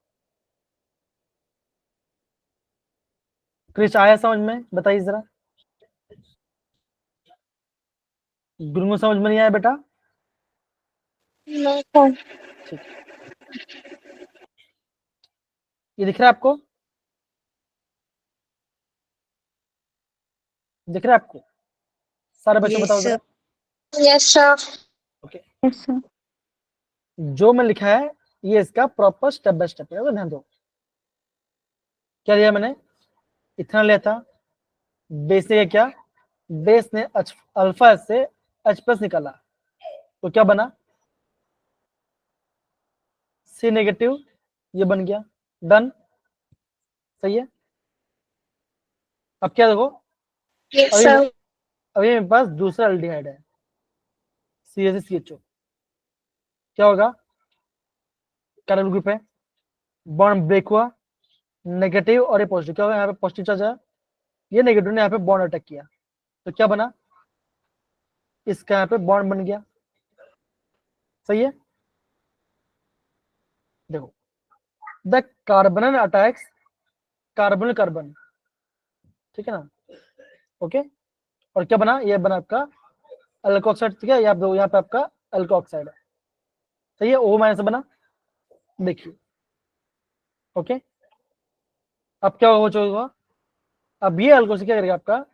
क्रिश आया समझ में, बताइए जरा। गुरु समझ में नहीं आया बेटा?
नहीं सर।
ठीक, ये दिख रहा है आपको, दिख रहा है आपको? सारे बच्चों
Yes,
बताओ
sir.
जरा।
Yes sir.
Okay,
Yes, sir.
जो मैं लिखा है ये इसका प्रॉपर स्टेप बाय स्टेप है, ध्यान दो। क्या लिया मैंने, इथेनॉल लिया था, बेस ने क्या, बेस ने अल्फा से H+ निकाला, तो क्या बना, C नेगेटिव, ये बन गया, डन, सही है। अब क्या देखो,
यस
अभी
सर।
अभी मेरे पास दूसरा एल्डिहाइड है, CH3CHO। क्या होगा, कार्बन ग्रुप है, बॉन्ड ब्रेक हुआ, नेगेटिव और ये पॉजिटिव, क्या होगा, यहाँ पे पॉजिटिव चार्ज है, ये नेगेटिव ने यहाँ पे बॉन्ड अटैक किया, तो क्या बना, इसका यहाँ पे बॉन्ड बन गया, सही है। देखो, the carbon attacks carbon carbon, ठीक है ना, ओके। और क्या बना, ये बना आपका अल्कोक्साइड, ठीक है, यहाँ पे आपका अल्कोक्साइड है, सही है, O- बना, देखिए, ओके। अब क्या हो चुका, अब ये अल्कोक्साइड क्या करेगा, आपका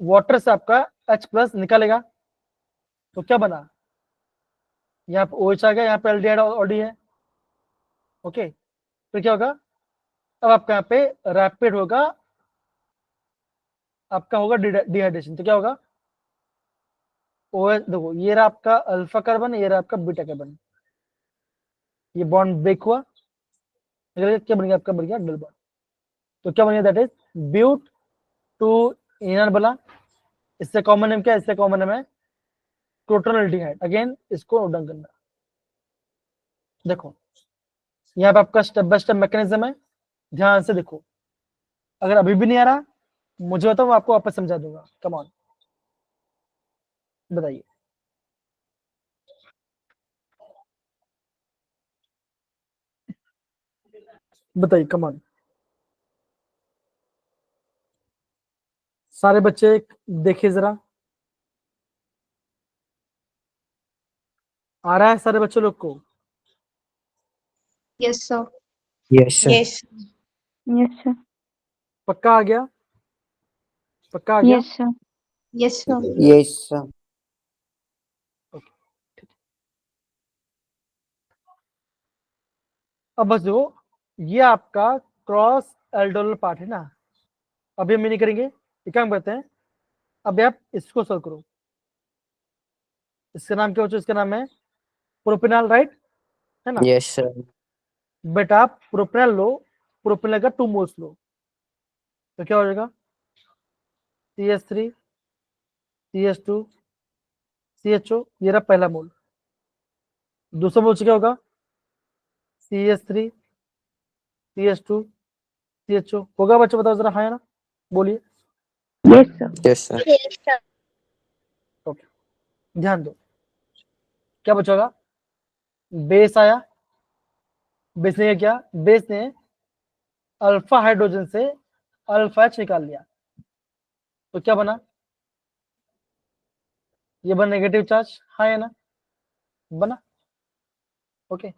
वाटर से आपका H+ निकालेगा, तो क्या बना, यहाँ पे OH आ गया, यहाँ पे एल्डिहाइड ऑलरेडी है, ओके। तो क्या होगा, अब आपका यहाँ पे रैपिड होगा, आपका होगा डिहाइड्रेशन, तो क्या होगा, OH, देखो ये रहा आपका अल्फा कार्बन, ये रहा आपका बीटा कार्बन, ये बॉन्ड ब्रेक हुआ, क्या बन गया, आपका बन गया डबल बॉन्ड, तो क्या बन गया, that is but two enal बना, इससे कॉमन नेम क्या है, इससे कॉमन नेम है क्रोटोनल्डिहाइड। अगेन इसको नोट डाउन करना, देखो यहाँ पे आपका स्टेप बाय स्टेप मैकेनिज्म है, ध्यान से देखो, अगर अभी भी नहीं आ रहा मुझे बताओ, मैं आपको वापस समझा दूंगा, कम ऑन, बताइए। बताइए, कम ऑन, सारे बच्चे देखिए जरा, आ रहा है सारे बच्चों लोग को?
Yes, sir.
Yes, sir.
Yes.
Yes, sir.
पक्का आ गया, पक्का आ गया?
Yes, sir.
Yes, sir.
Yes, sir.
अब बस देखो, ये आपका क्रॉस एल्डोल पार्ट है ना, अभी हम ये नहीं करेंगे, ये काम करते हैं। अभी आप इसको सॉल्व करो। इसका नाम क्या हो, इसका नाम है प्रोपेनॉल, राइट, है ना।
Yes, sir.
बेटा आप प्रोपेनॉल लो, प्रोपेनॉल का 2 मोल्स लो, तो क्या हो जाएगा CH3 CH2 CHO, ये रहा पहला मोल। दूसरा मोल से क्या होगा CH3 CH2 CHO होगा। बच्चों बताओ जरा, हाँ या ना, बोलिए।
Yes, sir.
Yes, sir.
Yes, sir.
Okay, ध्यान दो, क्या बचेगा, बेस आया, बेस ने क्या, बेस ने अल्फा हाइड्रोजन से अल्फा एच निकाल लिया, तो क्या बना, ये बना नेगेटिव चार्ज, हाँ या ना, बना। ओके,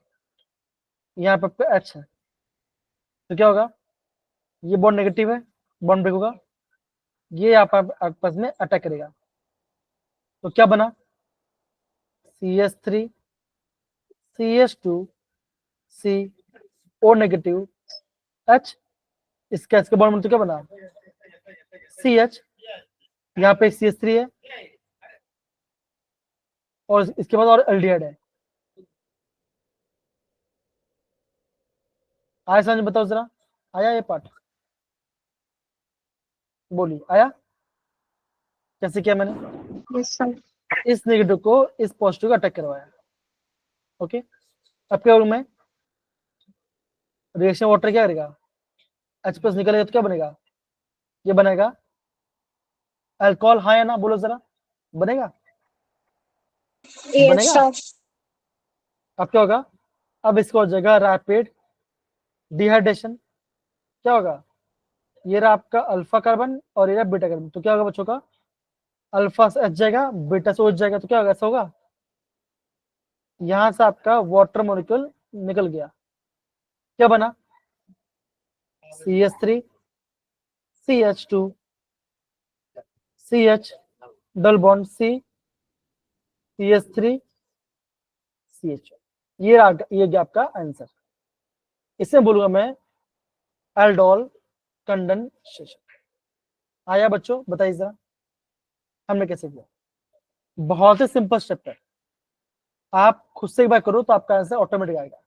यहाँ पे एच है, तो क्या होगा, ये बॉन्ड नेगेटिव है, बॉन्ड ब्रेक होगा, ये आपस में अटैक करेगा, तो क्या बना CH3 CH2 CO negative H, इसका इसके बॉन्ड में तो क्या बना CH, यहाँ पे CH3 है और इसके बाद और एल्डिहाइड है। आया समझ, बताओ जरा, आया ये पार्ट, बोलिए आया, कैसे किया मैंने,
Yes, sir.
इस नेगेटिव को इस पॉजिटिव का अटैक करवाया। ओके, अब क्या करूं मैं, रिएक्शन वाटर क्या करेगा, H प्लस निकलेगा तो क्या बनेगा, ये बनेगा अल्कोहल, हाँ या ना, बोलो जरा, बनेगा,
Yes,
बनेगा।
sir.
अब क्या होगा, अब इसको हो जाएगा रैपिड डिहाइड्रेशन, क्या होगा, ये रहा आपका अल्फा कार्बन और ये रहा बीटा कार्बन, तो क्या होगा बच्चों का, अल्फा से H जाएगा, बीटा से O जाएगा, तो क्या होगा, ऐसा होगा, यहां से आपका वाटर मॉलिक्यूल निकल गया, क्या बना CH3 CH2 CH double bond C CH3 CH, ये गया आपका आंसर। इसे बोलूंगा मैं एल्डोल कंडेंसेशन। आया बच्चों, बताइए जरा हमने कैसे किया, बहुत ही सिंपल स्टेप है, आप खुद से एक बार करो तो आपका आंसर ऑटोमेटिक आएगा,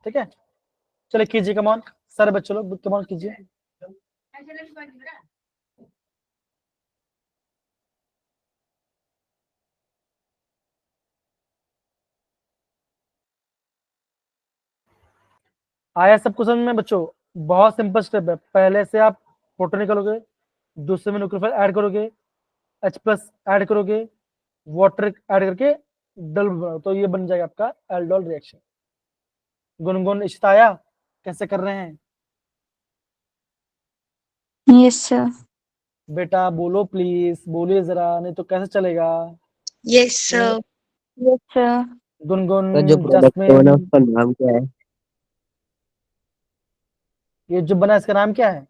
ठीक है। चलिए कीजिए, कमान सारे बच्चे लोग कमान कीजिए। आया सबको समझ में बच्चों, बहुत सिंपल स्टेप है, पहले से आप फोटो निकालोगे, दूसरे में न्यूक्लियोफाइल ऐड करोगे, H प्लस ऐड करोगे, वाटर ऐड करके डल बनाओ, तो ये बन जाएगा आपका एल्डोल रिएक्शन। गुनगुन इशिता आया, कैसे कर रहे हैं
Yes, sir.
बेटा, बोलो प्लीज, बोलिए जरा, नहीं तो कैसे चलेगा।
Yes, sir.
Yes, sir.
Gungun,
sir जो प्रोडक्ट बना
जस्मिन,
उसका नाम क्या है?
ये जो बना इसका नाम क्या है,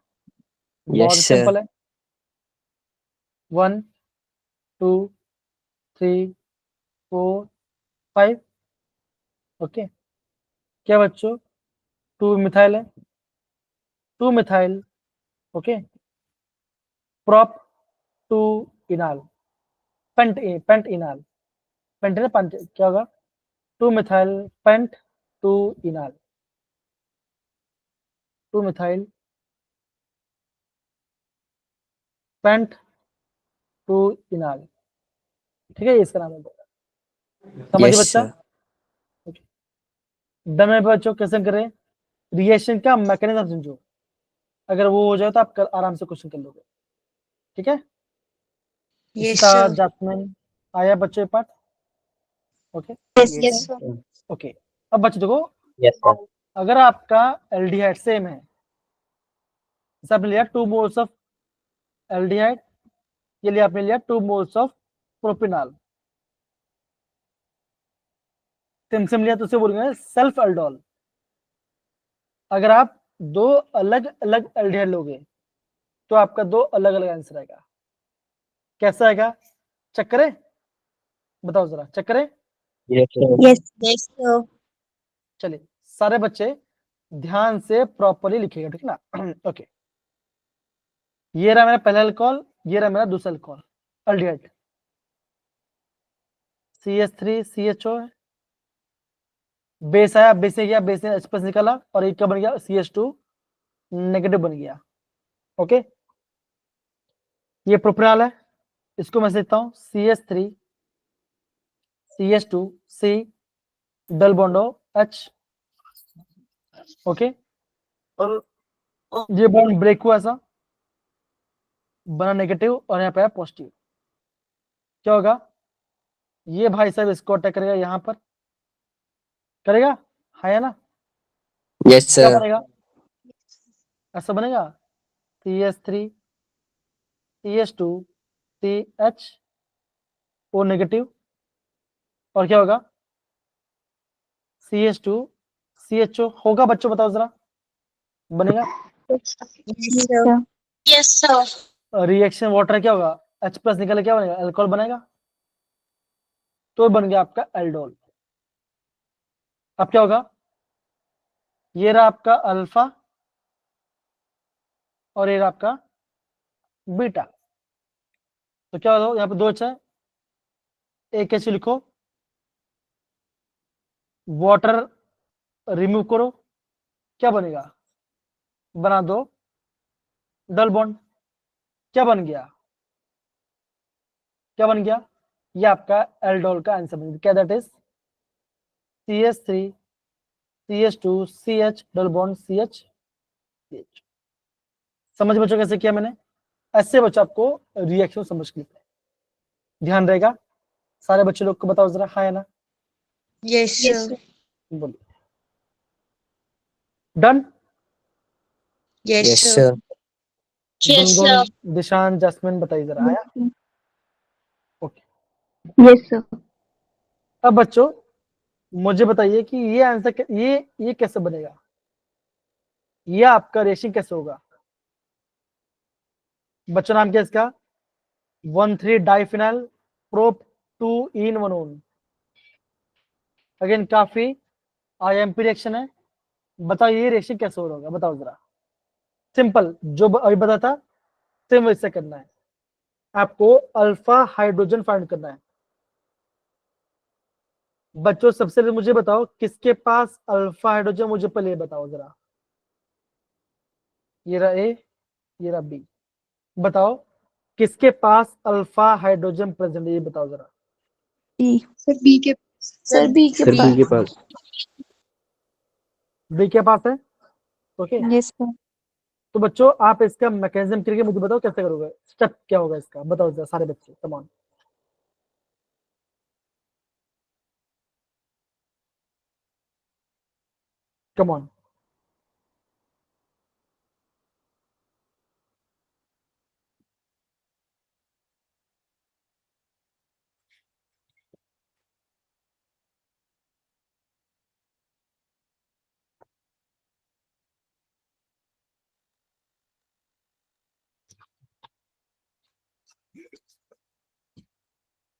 बहुत
Yes,
ही
sir.
सिंपल है, 1 2 3 4 5, ओके। क्या बच्चों, 2 मिथाइल है, 2 methyl, okay, prop 2 enal, pent enal, pent है पेंट, क्या होगा 2 methyl pent 2 enal, 2 methyl pent 2 enal, ठीक है, इसका नाम है, समझिए
Yes,
बच्चा।
sir.
डमे बच्चों कैसे करें, रिएक्शन का मैकेनिज्म समझो, अगर वो हो जाए तो आप आराम से क्वेश्चन कर लोगे, ठीक है।
Yes,
Ishita,
sir.
जासमिन, आया बच्चों ये part, okay
Yes, sir.
Okay. अब बच्चों देखो,
Yes, sir.
अगर आपका एल्डिहाइड सेम है, जैसे आपने लिया 2 मोल्स ऑफ एल्डिहाइड, ये लिया आपने लिया 2 मोल्स ऑफ प्रोपिनॉल, सिम लिया तो उसे बोलेंगे सेल्फ एल्डोल। अगर आप 2 अलग अलग एल्डिहाइड लोगे तो आपका 2 अलग अलग आंसर आएगा, कैसा आएगा, चेक करें, बताओ जरा, चेक करें।
Yes, sir.
Yes.
Yes, sir.
चलिए सारे बच्चे ध्यान से प्रॉपरली लिखेगा, ठीक है ना। ओके, ये रहा मेरा पहला अल्कोहल, ये रहा मेरा दूसरा अल्कोहल, अल्डिहाइड। CH3 CHO है, बेस आया, बेस से गया, बेस से H+ निकला और एक क्या बन गया, CH2 नेगेटिव बन गया। ओके, ये प्रोपेनॉल है, इसको मैं लिखता हूं CH3 CH2 C double bond H। Okay, और ये बॉन्ड ब्रेक हुआ, ऐसा बना नेगेटिव और यहाँ पे है पॉजिटिव। क्या होगा, ये भाई साहब इसको अटैक करेगा, यहाँ पर करेगा, है या ना।
Yes,
क्या
sir.
बनेगा, ऐसा बनेगा CH3 CH2 CH O negative, और क्या होगा CH2 CHO होगा, बच्चों बताओ जरा, बनेगा।
Yes, sir.
Yes, sir.
Reaction water क्या होगा, H+ निकल क्या बनेगा, अल्कोहल बनेगा, तो बन गया आपका एल्डोल। अब क्या होगा, ये रहा आपका अल्फा और ये रहा आपका बीटा, तो क्या होगा, यहाँ पे दो है, एक कैसे लिखो, वाटर रिमूव करो, क्या बनेगा, बना दो डबल बॉन्ड, क्या बन गया, क्या बन गया, ये आपका एल्डोल का आंसर बन गया। क्या, that is CH3 CH2 CH double bond CH। समझ बच्चों कैसे किया मैंने, ऐसे बच्चों आपको रिएक्शन समझ के लिए ध्यान रहेगा। सारे बच्चे लोग को बताओ जरा, हाँ या ना,
Yes, sir.
बोलिए। Done.
Yes,
Yes,
sir.
sir.
Yes, sir.
Gungun, Dishan, Jasmine बताइए जरा, आया। Okay,
Yes, sir.
अब बच्चों मुझे बताइए कि ये आंसर ये कैसे बनेगा, ये आपका रेशिंग कैसे होगा। बच्चों नाम क्या है इसका, 1,3 डाइफिनाइल प्रोप 2 in 1 अगेन काफी IMP रिएक्शन है। बताओ ये रिएक्शन कैसे हो रहा होगा, बताओ जरा। सिंपल, जो अभी बताया था सेम वैसे करना है, आपको अल्फा हाइड्रोजन फाइंड करना है। बच्चों सबसे पहले मुझे बताओ किसके पास अल्फा हाइड्रोजन, मुझे पहले ये बताओ जरा। ये रहा A, ये रहा B, बताओ किसके पास अल्फा हाइड्रोजन प्रेजेंट है, ये बताओ जरा।
E.
Sir, B के
Sir, B के
Sir, B
पास.
के पास.
B के पास है, ओके।
Yes, sir.
तो बच्चों आप इसका मैकेनिज्म करके मुझे बताओ कैसे करोगे, स्टेप क्या होगा इसका, बताओ जरा सारे बच्चे, कम ऑन। कम ऑन,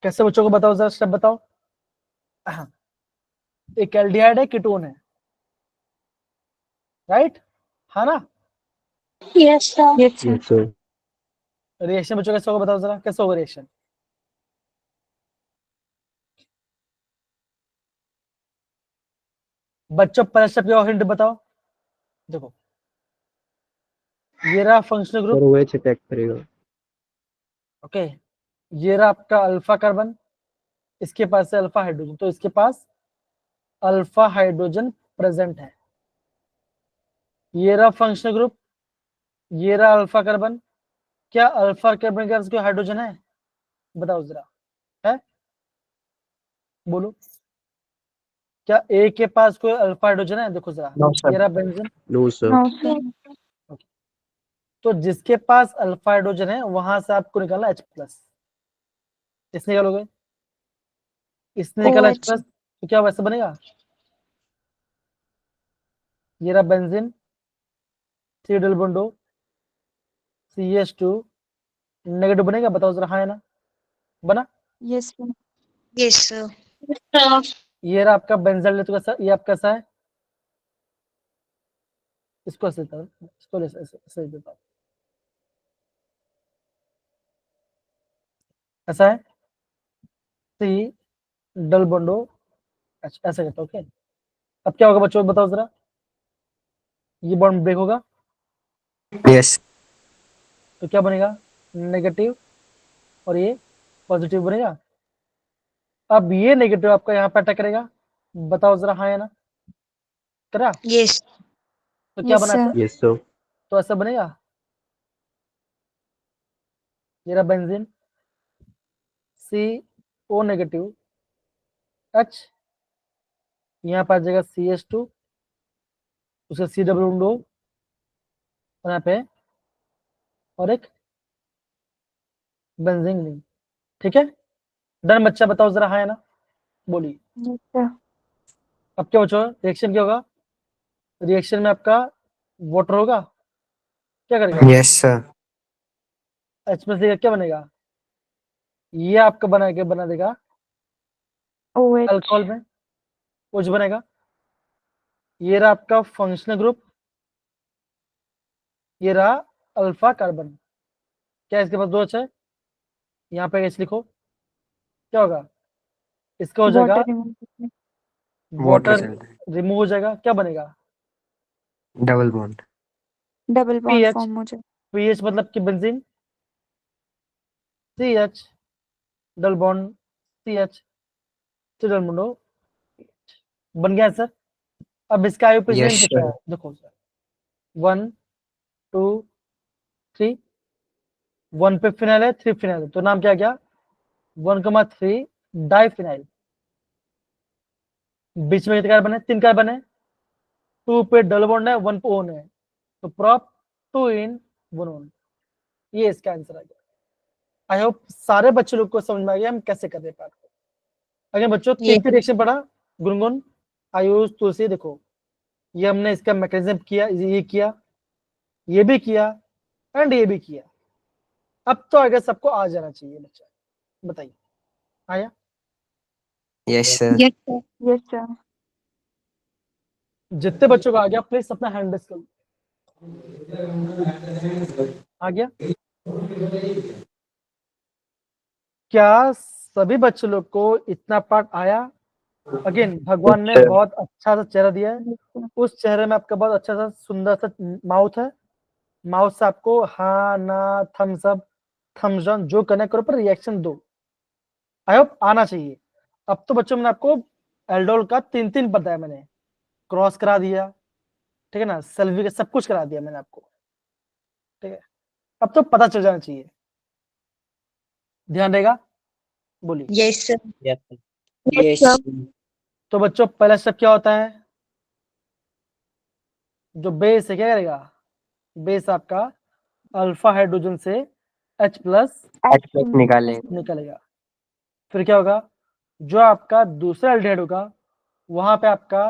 कैसे बच्चों को बताओ जरा, स्टेप बताओ। एक एल्डिहाइड है, कीटोन है, राइट, हाँ ना।
Yes, sir.
Yes, sir.
Yes, sir.
Reaction बच्चों कैसे होगा, बताओ जरा कैसे होगा रिएक्शन। बच्चों पहले स्टेप क्या हिंट बताओ, देखो ये रहा फंक्शनल ग्रुप,
Sir, वो H अटैक करेगा.
ओके। ये रहा आपका अल्फा कार्बन, इसके पास है अल्फा हाइड्रोजन, तो इसके पास अल्फा हाइड्रोजन प्रेजेंट है। ये रहा फंक्शनल ग्रुप, ये रहा अल्फा कार्बन, क्या अल्फा कार्बन के पास कोई हाइड्रोजन है, बताओ जरा, है, बोलो, क्या ए के पास कोई अल्फा हाइड्रोजन है, देखो जरा,
No, sir.
ये रहा benzene,
No, sir.
No, sir.
तो जिसके पास अल्फा हाइड्रोजन है वहां से आपको निकालना H+, इसने निकालोगे, इसने निकाला
OH.
H+, तो क्या वैसे बनेगा, ये रहा benzene, 3 double bond O, CH2 negative बनेगा, बताओ जरा, हाँ है ना, बना।
Yes, sir.
Yes, sir.
Yes, sir.
ये रहा आपका बेंजाइल, तो कैसा, ये आपका कैसा है, इसको ऐसे देता हूँ, इसको ऐसे देता हूँ, ऐसा है C double bond O H, ऐसे करता हूँ। ओके, अब क्या होगा बच्चों बताओ जरा, ये बॉन्ड ब्रेक होगा
Yes.
तो क्या बनेगा, नेगेटिव, और ये पॉजिटिव बनेगा। अब ये नेगेटिव आपका यहाँ पे अटैक करेगा, बताओ जरा हाँ या ना, करा
Yes.
तो क्या
Yes,
बना
sir.
ऐसा?
Yes, sir.
तो ऐसा बनेगा, ये रहा बेंजीन, CO नेगेटिव H, यहाँ पर आ जाएगा CH2, उसका C डबल बॉन्ड O, और यहाँ पे और एक बेंजीन रिंग। ठीक है, डन बच्चा, बताओ जरा हाँ या ना, बोलिए।
Yes, sir.
अब क्या बच्चों रिएक्शन क्या होगा, रिएक्शन में आपका वाटर होगा, क्या करेगा
Yes, sir.
H में से क्या बनेगा, ये आपका बना देगा
OH.
अल्कोहल में कुछ बनेगा, ये रहा आपका फंक्शनल ग्रुप, ये रहा अल्फा कार्बन, क्या इसके पास दो H है, यहाँ पे H लिखो, क्या होगा, इसका हो जाएगा
Water removal.
Water
वाटर
चलता है.
रिमूव हो जाएगा, क्या बनेगा
Double bond.
Double bond
pH,
form हो जाए.
पीएच मतलब कि benzene, CH double bond CH double bond O, बन गया सर। अब इसका आईयूपीएसी
Yes,
कितना है,
sir.
देखो सर, 1 2 3, 1 पे फिनाइल है, 3 फिनाइल है, तो नाम क्या गया 1,3 डाइफिनाइल। बीच में कितने कार्बन है, 3 कार्बन है, 2 पे डबल बॉन्ड है, 1 पे ओन है, तो प्रॉप 2 इन 1 ओन, ये इसका आंसर आ गया। आई होप सारे बच्चे लोग को समझ में आ गया हम कैसे कर रहे हैं। अगर बच्चों
Yes.
3 रिएक्शन पढ़ा, गुनगुन, आयुष, तुलसी, देखो ये हमने इसका मैकेनिज्म किया, ये किया, ये भी किया, एंड ये भी किया। अब तो अगर सबको आ जाना चाहिए बच्चा, बताइए आया?
Yes, sir.
Yes, sir.
Yes, sir.
जितने बच्चों को आ गया प्लीज अपना हैंड रेस करो, आ गया? क्या सभी बच्चों लोग को इतना पार्ट आया? अगेन भगवान ने
Sir.
बहुत अच्छा सा चेहरा दिया है,
Yes, sir.
उस चेहरे में आपका बहुत अच्छा सा सुंदर सा माउथ है, माउथ से आपको हाँ ना थम्स अप थम्स डाउन जो करना करो, पर रिएक्शन दो। आई होप आना चाहिए। अब तो बच्चों मैंने आपको एल्डोल का 3 बताया, मैंने क्रॉस करा दिया, ठीक है ना, सेल्वी का सब कुछ करा दिया मैंने आपको, ठीक है, अब तो पता चल जाना चाहिए, ध्यान देगा, बोलिए।
Yes, sir.
Yes.
Yes, sir.
तो बच्चों पहला स्टेप क्या होता है, जो बेस है क्या करेगा, बेस आपका अल्फा हाइड्रोजन से H प्लस
H plus निकालें.
निकलेगा, फिर क्या होगा, जो आपका दूसरा एल्डिहाइड होगा वहां पे आपका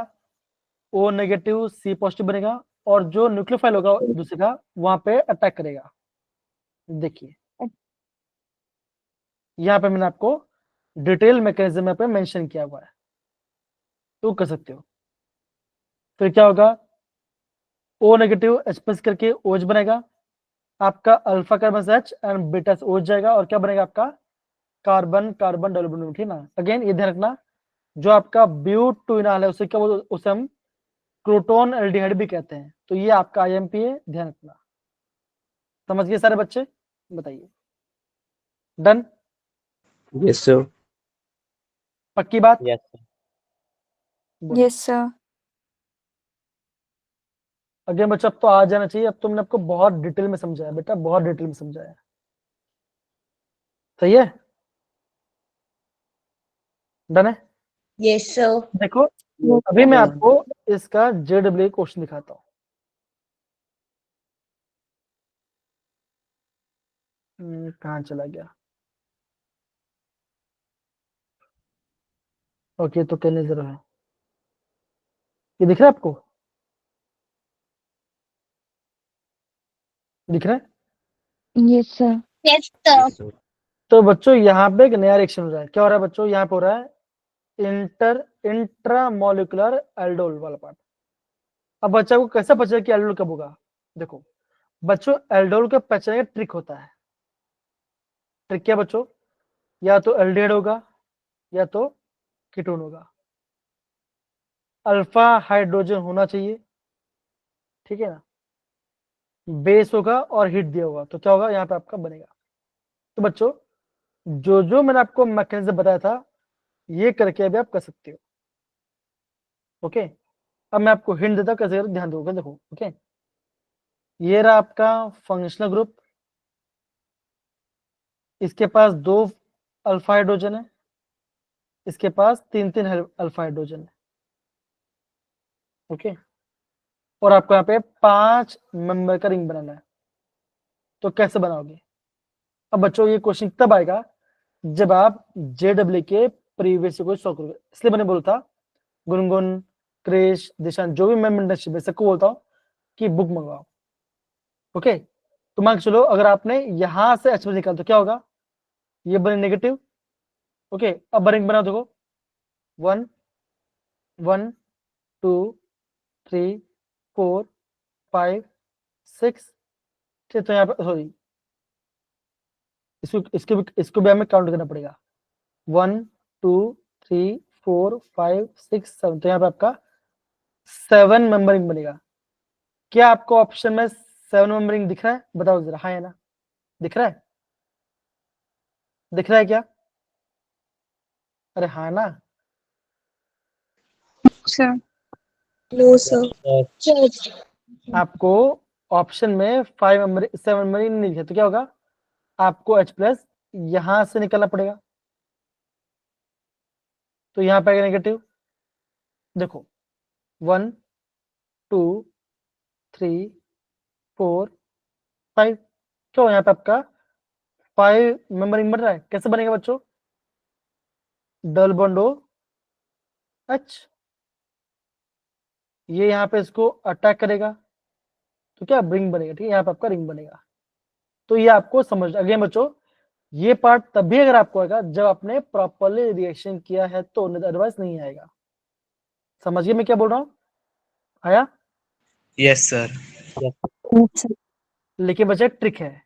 O नेगेटिव C पॉजिटिव बनेगा, और जो न्यूक्लियोफाइल होगा दूसरे का वहां पे अटैक करेगा। देखिए यहाँ पे मैंने आपको डिटेल मैकेनिज्म यहाँ पे मेंशन किया हुआ है, तो कर सकते हो। फिर क्या होगा, O नेगेटिव H प्लस करके OH बनेगा, आपका अल्फा कार्बन से H एंड बीटा से OH जाएगा, और क्या बनेगा आपका कार्बन कार्बन डबल बॉन्ड, ठीक ना। अगेन ये ध्यान रखना, जो आपका ब्यूटेनॉल है उसे क्या बोलते, उसे हम क्रोटोन एल्डिहाइड भी कहते हैं, तो ये आपका IMP है, ध्यान रखना। समझ गए सारे बच्चे, बताइए डन,
Yes, sir.
पक्की बात?
Yes.
बोलिए।
Yes, sir.
अगेन बच्चों अब तो आ जाना चाहिए, अब तो मैंने आपको बहुत डिटेल में समझाया बेटा, बहुत डिटेल में समझाया, सही है, डन है।
Yes, sir.
देखो
Yes,
अभी
sir.
मैं आपको इसका JEE क्वेश्चन दिखाता हूँ। कहाँ चला गया, ओके तो कहने जरा है, ये दिख रहा है आपको, दिख रहा है?
Yes, sir.
Yes, sir.
Yes, sir.
तो बच्चों यहाँ पे एक नया रिएक्शन हो रहा है, क्या हो रहा है बच्चों, यहाँ पे हो रहा है इंट्रामोलिकुलर एल्डोल वाला पार्ट, अब बच्चा को कैसे पता चले कि एल्डोल कब होगा? देखो बच्चों, एल्डोल का पहचानने का ट्रिक होता है। ट्रिक क्या बच्चों? या तो एल्डिहाइड होगा या तो कीटोन होगा। अल्फा हाइड्रोजन होना चाहिए, ठीक है ना, बेस होगा और हीट दिया होगा, तो क्या होगा यहाँ पे आपका बनेगा। तो बच्चों जो जो मैंने आपको मैकेनिज्म बताया था ये करके अभी आप कर सकते हो। ओके, अब मैं आपको हिंट देता हूँ कैसे करें, ध्यान दोगे। देखो ओके, ये रहा आपका फंक्शनल ग्रुप, इसके पास 2 अल्फा हाइड्रोजन है, इसके पास 3 अल्फा हाइड्रोजन है। ओके, और आपको यहाँ पे 5 मेंबर का रिंग बनाना है, तो कैसे बनाओगे? अब बच्चों ये क्वेश्चन तब आएगा जब आप JEE के प्रीवियस को सॉल्व करोगे। इसलिए मैंने बोला था गुनगुन, क्रिश, दिशान, जो भी मैं मेंटरशिप है सबको बोलता हूँ कि बुक मंगवाओ। ओके, तो मान के चलो अगर आपने यहां से H निकाला तो क्या होगा? ये बने नेगेटिव। ओके, अब रिंग बना देखो, 1 1 2 3 4 5 6, ठीक, तो यहाँ पे सॉरी इसको भी हमें काउंट करना पड़ेगा। 1 2 3 4 5 6 7, तो यहाँ पे आपका 7 मेंबरिंग बनेगा। क्या आपको ऑप्शन में 7 मेंबरिंग दिख रहा है? बताओ जरा, हाँ या ना? दिख रहा है? दिख रहा है क्या? अरे हाँ ना?
Sir.
No, sir.
आपको ऑप्शन में 7 मेंबरिंग नहीं दिखा, तो क्या होगा? आपको H+ यहां से निकलना पड़ेगा, तो यहाँ पे नेगेटिव। देखो 1 2 3 4 5, क्यों यहाँ पे आपका 5 मेंबरिंग बन रहा है। कैसे बनेगा बच्चों? डबल बॉन्ड OH, ये यहाँ पे इसको अटैक करेगा, तो क्या रिंग बनेगा, ठीक है, यहाँ पे आपका रिंग बनेगा। तो ये आपको समझ अगेन बच्चों, ये पार्ट तभी अगर आपको आएगा जब आपने प्रॉपरली रिएक्शन किया है, तो अदरवाइज नहीं आएगा। समझिए मैं क्या बोल रहा हूँ? आया?
Yes sir.
लेकिन बच्चा ट्रिक है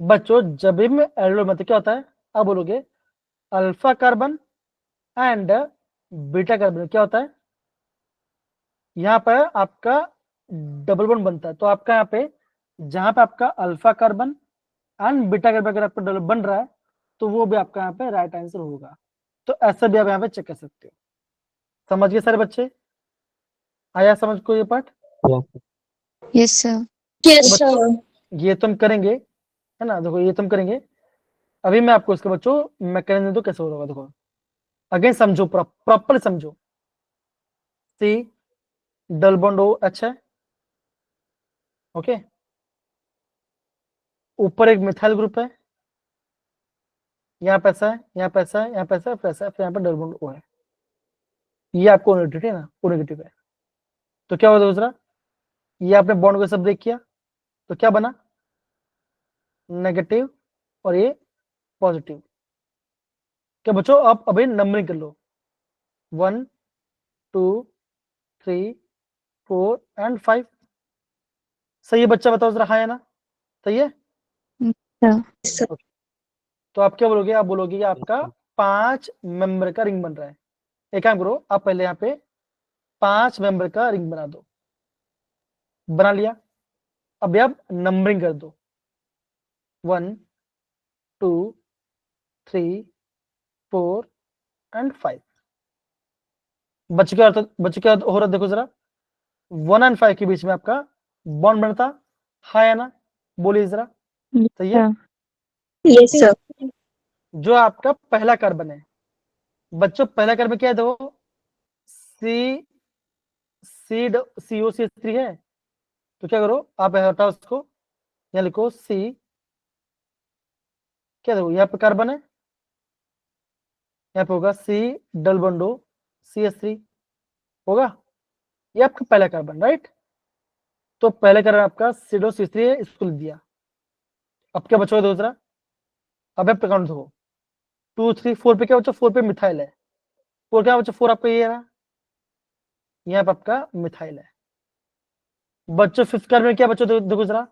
बच्चों, जब भी में एल्डोल मतलब क्या होता है, अब बोलोगे alpha carbon and beta carbon, क्या होता है? यहाँ पर आपका डबल बॉन्ड बनता है, तो आपका यहाँ पे जहां पे आपका alpha carbon and beta carbon अगर आपका डबल बन रहा है, तो वो भी आपका यहाँ पे राइट आंसर होगा। तो ऐसा भी आप यहाँ पे चेक कर सकते हो। समझ गए सारे बच्चे? आया समझ को ये part?
Yes, sir.
Yes, sir.
ये तुम करेंगे, है ना? देखो ये तुम करेंगे। अभी मैं आपको इसके बच्चों मैकेनिज्म तो कैसे होगा देखो, अगेन समझो, प्रॉपर समझो। सी डबल बॉन्ड OH है, ओके, ऊपर एक मिथाइल ग्रुप है, यहाँ पैसा है, यहाँ पैसा है, यहाँ पैसा है, पैसा है, फिर यहाँ पे डबल बॉन्ड O है। ये आपको नेगेटिव है ना, वो नेगेटिव है, तो क्या होगा दूसरा? ये आपने बॉन्ड को सब ब्रेक किया, तो क्या बना? नेगेटिव, और ये पॉजिटिव। क्या बच्चों आप अभी नंबरिंग कर लो, 1 2 3 4 एंड 5। सही है बच्चा? बताओ जरा, हाँ या ना? सही है?
Sir.
तो आप क्या बोलोगे? आप बोलोगे कि आपका 5 मेंबर का रिंग बन रहा है। एक काम करो, आप पहले यहाँ पे 5 मेंबर का रिंग बना दो। बना लिया? अब आप नंबरिंग कर दो, 1 2 3 4 एंड 5। बच्चे क्या हो रहा है? देखो जरा, 1 एंड 5 के बीच में आपका बॉन्ड बनता, हाँ या ना? बोलिए जरा, सही है?
Yes, sir.
जो आपका पहला कार्बन है बच्चों, पहला कार्बन क्या है? देखो सी COCH3 है, तो क्या करो आप हटाओ उसको, यहाँ लिखो C, क्या देखो यहाँ पे कार्बन है, यहाँ पे होगा C double bond O CH3 होगा, ये आपका पहला कार्बन, राइट? तो पहले कार्बन आपका COCH3 है, इसको लिख दिया। अब क्या बचोगा दूसरा? अब आप काउंट देखो, 2 3 4 पे क्या बचा? 4 पे मिथाइल है, 4 क्या बचा? 4 आपका ये रहा, यहाँ पे आपका मिथाइल है, बच्चों फिफ्थ कार्बन में क्या बच्चों देखो जरा,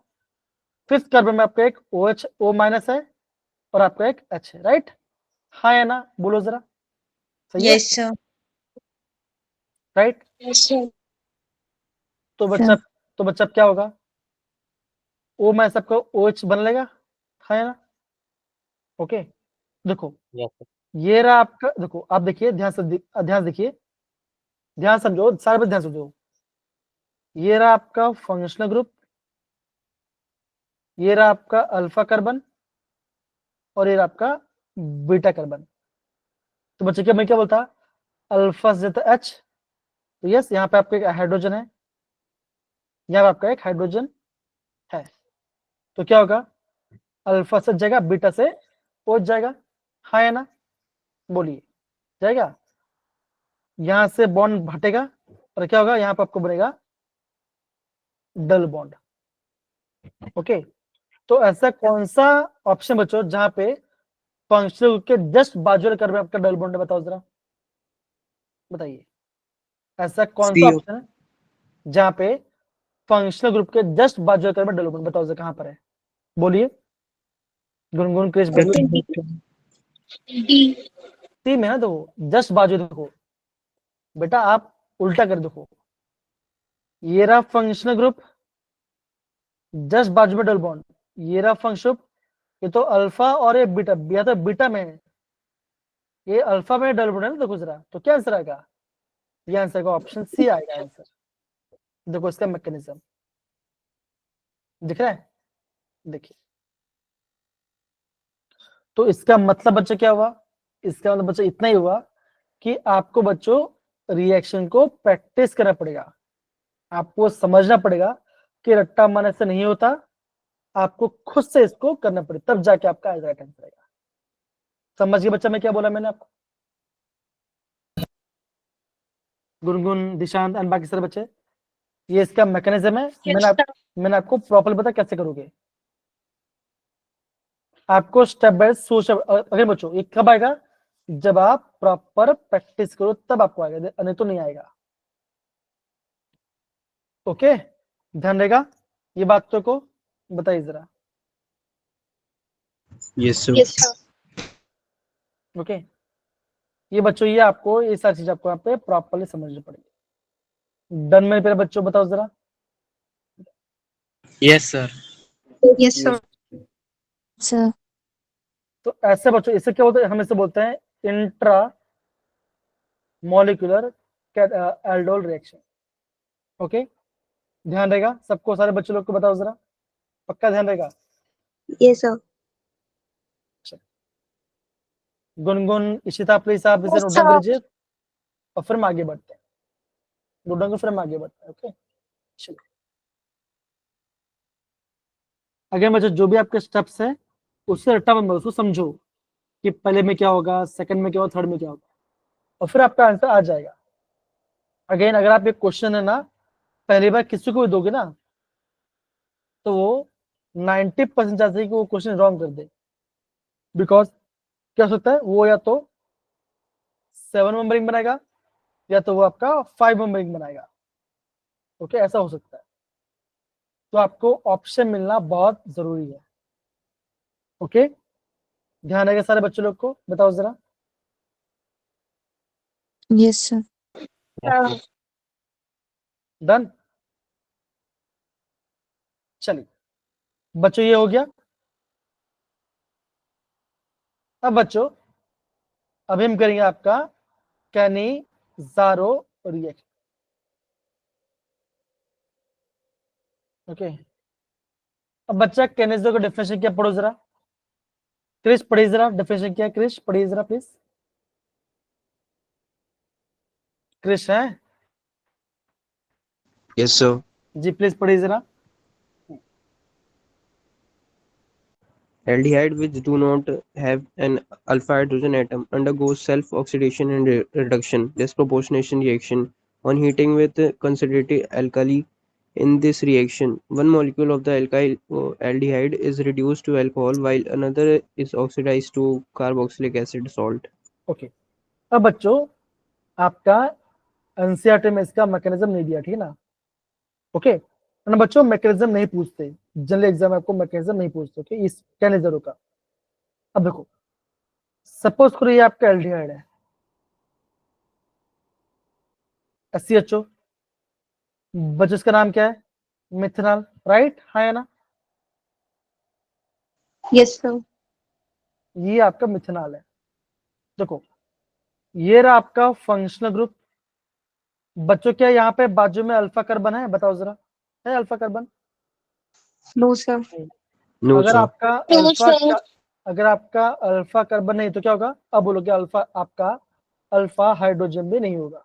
फिफ्थ कार्बन में आपका एक OH O माइनस है और आपका एक H है, राइट? हाँ या ना बोलो जरा, सही है,
Yes, sir.
Right?
Yes, sir.
तो बच्चा अब क्या होगा, O माइनस आपका OH बन लेगा, हाँ या ना? ओके, देखो ये रहा आपका, देखो आप देखिए ध्यान से देखिए, ध्यान समझो, सारे बच्चे ध्यान समझो, ये रहा आपका फंक्शनल ग्रुप, ये रहा आपका अल्फा कार्बन और ये रहा आपका बीटा कार्बन। तो बच्चे क्या मैं क्या बोलता, अल्फा से देता H, तो यस यहाँ पे आपका एक हाइड्रोजन है, यहाँ पे आपका एक हाइड्रोजन है, तो क्या होगा, अल्फा से जाएगा बीटा से OH जाएगा, हाँ या ना बोलिए, जाएगा, यहां से बॉन्ड हटेगा और क्या होगा, यहाँ पे आपको बनेगा डबल बॉन्ड। ओके, तो ऐसा कौन सा ऑप्शन बच्चों जहां पे फंक्शनल ग्रुप के जस्ट बाजू वाले कार्बन आपका डबल बॉन्ड है, बताओ जरा, बताइए ऐसा कौन सा
CO.
ऑप्शन है जहां पे फंक्शनल ग्रुप के जस्ट बाजू वाले कार्बन डबल बॉन्ड, बताओ जरा कहां पर है, बोलिए, गुनगुन क्रिश बोलिए।
D.
सी में है, देखो जस्ट बाजू, देखो बेटा आप उल्टा कर देखो, ये रहा फंक्शनल ग्रुप जस्ट बाजू में डबल बॉन्ड, ये रहा फंक्शनल ग्रुप, ये तो अल्फा और ये बीटा, या तो बीटा में है, ये अल्फा में डबल बॉन्ड है ना, देखो जरा, तो क्या आंसर आएगा, ये आंसर का ऑप्शन सी आएगा आंसर। देखो इसका मैकेनिज्म दिख रहा है, देखिए, तो इसका मतलब बच्चा क्या हुआ, इसका मतलब बच्चा इतना ही हुआ कि आपको बच्चों रिएक्शन को प्रैक्टिस करना पड़ेगा, आपको समझना पड़ेगा कि रट्टा मारने से नहीं होता, आपको खुद से इसको करना पड़ेगा, तब जाके आपका राइट आंसर आएगा। समझ गए बच्चा मैं क्या बोला मैंने आपको, गुनगुन, दिशांत एंड बाकी सारे बच्चे, ये इसका मैकेनिज्म है, मैंने आपको प्रॉपर बताया कैसे करोगे, आपको स्टेप बाय सोच, अगर बच्चों ये कब आएगा, जब आप प्रॉपर प्रैक्टिस करो तब आपको आएगा, नहीं तो नहीं आएगा। ओके, ध्यान रहेगा ये बात तो को बताइए जरा।
Yes, sir.
Yes, sir.
Okay, ये बच्चों ये आपको ये सारी चीज आपको यहाँ पे प्रॉपरली समझनी पड़ेगी। डन मेरे प्यारे बच्चों, बताओ जरा।
Yes, sir.
Yes, sir.
Sir.
तो ऐसे बच्चों इससे क्या होता है, हम इसे बोलते हैं intra molecular aldol reaction. Okay, ध्यान रहेगा सबको, सारे बच्चों लोग को बताओ जरा, पक्का ध्यान रहेगा।
Yes, sir.
Gungun, Ishita, please आप इसे नोट डाउन कीजिए और फिर हम आगे बढ़ते हैं, नोट डाउन फिर हम आगे बढ़ते हैं। ओके, चलो अगर बच्चों जो भी आपके स्टेप्स है उससे रट्टा बंद, उसको समझो कि पहले में क्या होगा, सेकंड में क्या होगा, थर्ड में क्या होगा, और फिर आपका आंसर आ जाएगा। अगेन अगर आप एक क्वेश्चन है ना पहली बार किसी को भी दोगे ना, तो वो 90% चांस है कि वो क्वेश्चन रॉन्ग कर दे, बिकॉज क्या हो सकता है, वो या तो 7 नंबरिंग बनाएगा या तो वो आपका 5 नंबरिंग बनाएगा। ओके, ऐसा हो सकता है, तो आपको ऑप्शन मिलना बहुत जरूरी है। ओके, ध्यान रहेगा सारे बच्चों लोग को, बताओ जरा।
Yes, sir.
डन, चलिए बच्चों ये हो गया। अब बच्चों अभी हम करेंगे आपका कैनिज़ारो रिएक्शन। ओके, अब बच्चा कैनिज़ारो का डेफिनेशन क्या पढ़ो जरा, क्रिश पढ़िए जरा, डेफिनेशन क्या है, क्रिश पढ़िए जरा प्लीज, क्रिश है
Yes, sir.
जी, प्लीज पढ़िए जरा।
Aldehyde which do not have an alpha hydrogen atom undergoes self-oxidation and reduction disproportionation reaction on heating with concentrated alkali. In this reaction, one molecule of the alkyl aldehyde is reduced to alcohol while another is oxidized to carboxylic acid salt.
Okay, अब बच्चों आपका NCERT में इसका mechanism नहीं दिया, ठीक है ना। ओके, ना बच्चों, मैकेनिज्म नहीं पूछते जनरल एग्जाम में, आपको मैकेनिज्म नहीं पूछते। ओके, इस कैनेजरो का। अब देखो, सपोज करो ये आपका एल्डिहाइड है, SCHO, बच्चों इसका नाम क्या है? Methanol, right? हाँ या ना?
Yes, sir.
ये आपका मिथेनॉल है। देखो, ये रहा आपका फंक्शनल ग्रुप। बच्चों क्या यहाँ पे बाजू में अल्फा कार्बन है? बताओ जरा, है alpha carbon?
No, sir.
No,
अगर
sir.
आपका अगर आपका अल्फा कार्बन नहीं तो क्या होगा? अब बोलोगे अल्फा, आपका अल्फा हाइड्रोजन भी नहीं होगा,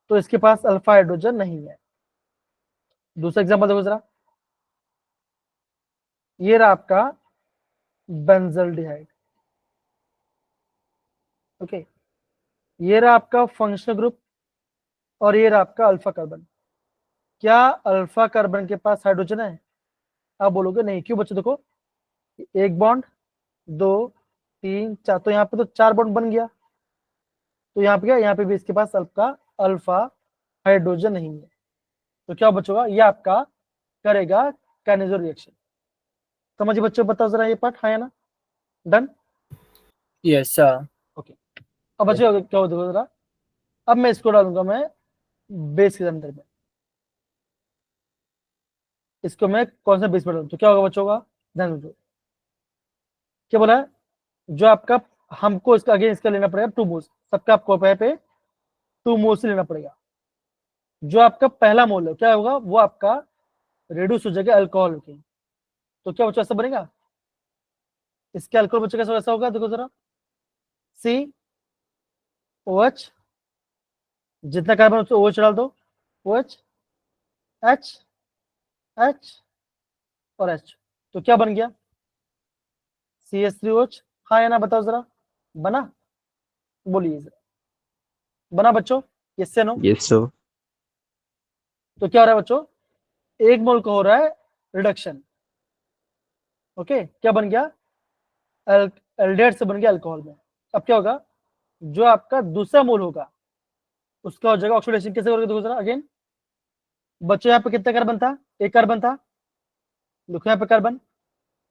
तो इसके पास अल्फा हाइड्रोजन नहीं है। दूसरा एग्जांपल देखो जरा, ये रहा आपका बेंजल्डिहाइड। ओके, ये रहा आपका फंक्शनल ग्रुप और ये रहा आपका अल्फा कार्बन। क्या अल्फा कार्बन के पास हाइड्रोजन है? आप बोलोगे नहीं। क्यों बच्चों? देखो, एक बॉन्ड, 2, 3, 4, तो यहाँ पे तो 4 बॉन्ड बन गया। तो यहाँ पे क्या, यहाँ पे भी इसके पास आपका अल्फा हाइड्रोजन नहीं है। तो क्या बचेगा? ये आपका करेगा कैनेजो रिएक्शन। समझिए बच्चों, बताओ जरा ये पार्ट, हाँ या ना? डन?
Yes, sir.
ओके। अब बच्चों क्या हो, देखो जरा, अब मैं इसको डालूंगा मैं बेस के अंदर में। इसको मैं कौन सा बेस पर डालूं? तो क्या होगा बच्चों का? ध्यान दो, क्या बोला है? जो आपका, हमको इसका अगेन इसका लेना पड़ेगा 2 मोल्स, सबका आपको पे 2 मोल्स लेना पड़ेगा। जो आपका पहला मोल है क्या होगा? वो आपका रिड्यूस हो जाएगा अल्कोहल के। तो क्या बच्चों ऐसा बनेगा? इसके अल्कोहल बच्चों कैसा ऐसा होगा? देखो जरा, COH, जितना कार्बन OH डाल दो, OH, H, H और H, तो क्या बन गया? CH3OH। हाँ या ना? बताओ जरा, बना? बोलिए जरा, बना बच्चों? यस से नो?
Yes, sir.
तो क्या हो रहा है बच्चों? 1 मोल का हो रहा है रिडक्शन। ओके, क्या बन गया? एल्डिहाइड से बन गया अल्कोहल में। अब क्या होगा? जो आपका दूसरा मोल होगा उसका हो जाएगा ऑक्सीडेशन। कैसे करोगे? देखो जरा अगेन, बच्चों यहाँ पे कितना कार्बन था? 1 कार्बन था, लिखो यहाँ पे कार्बन।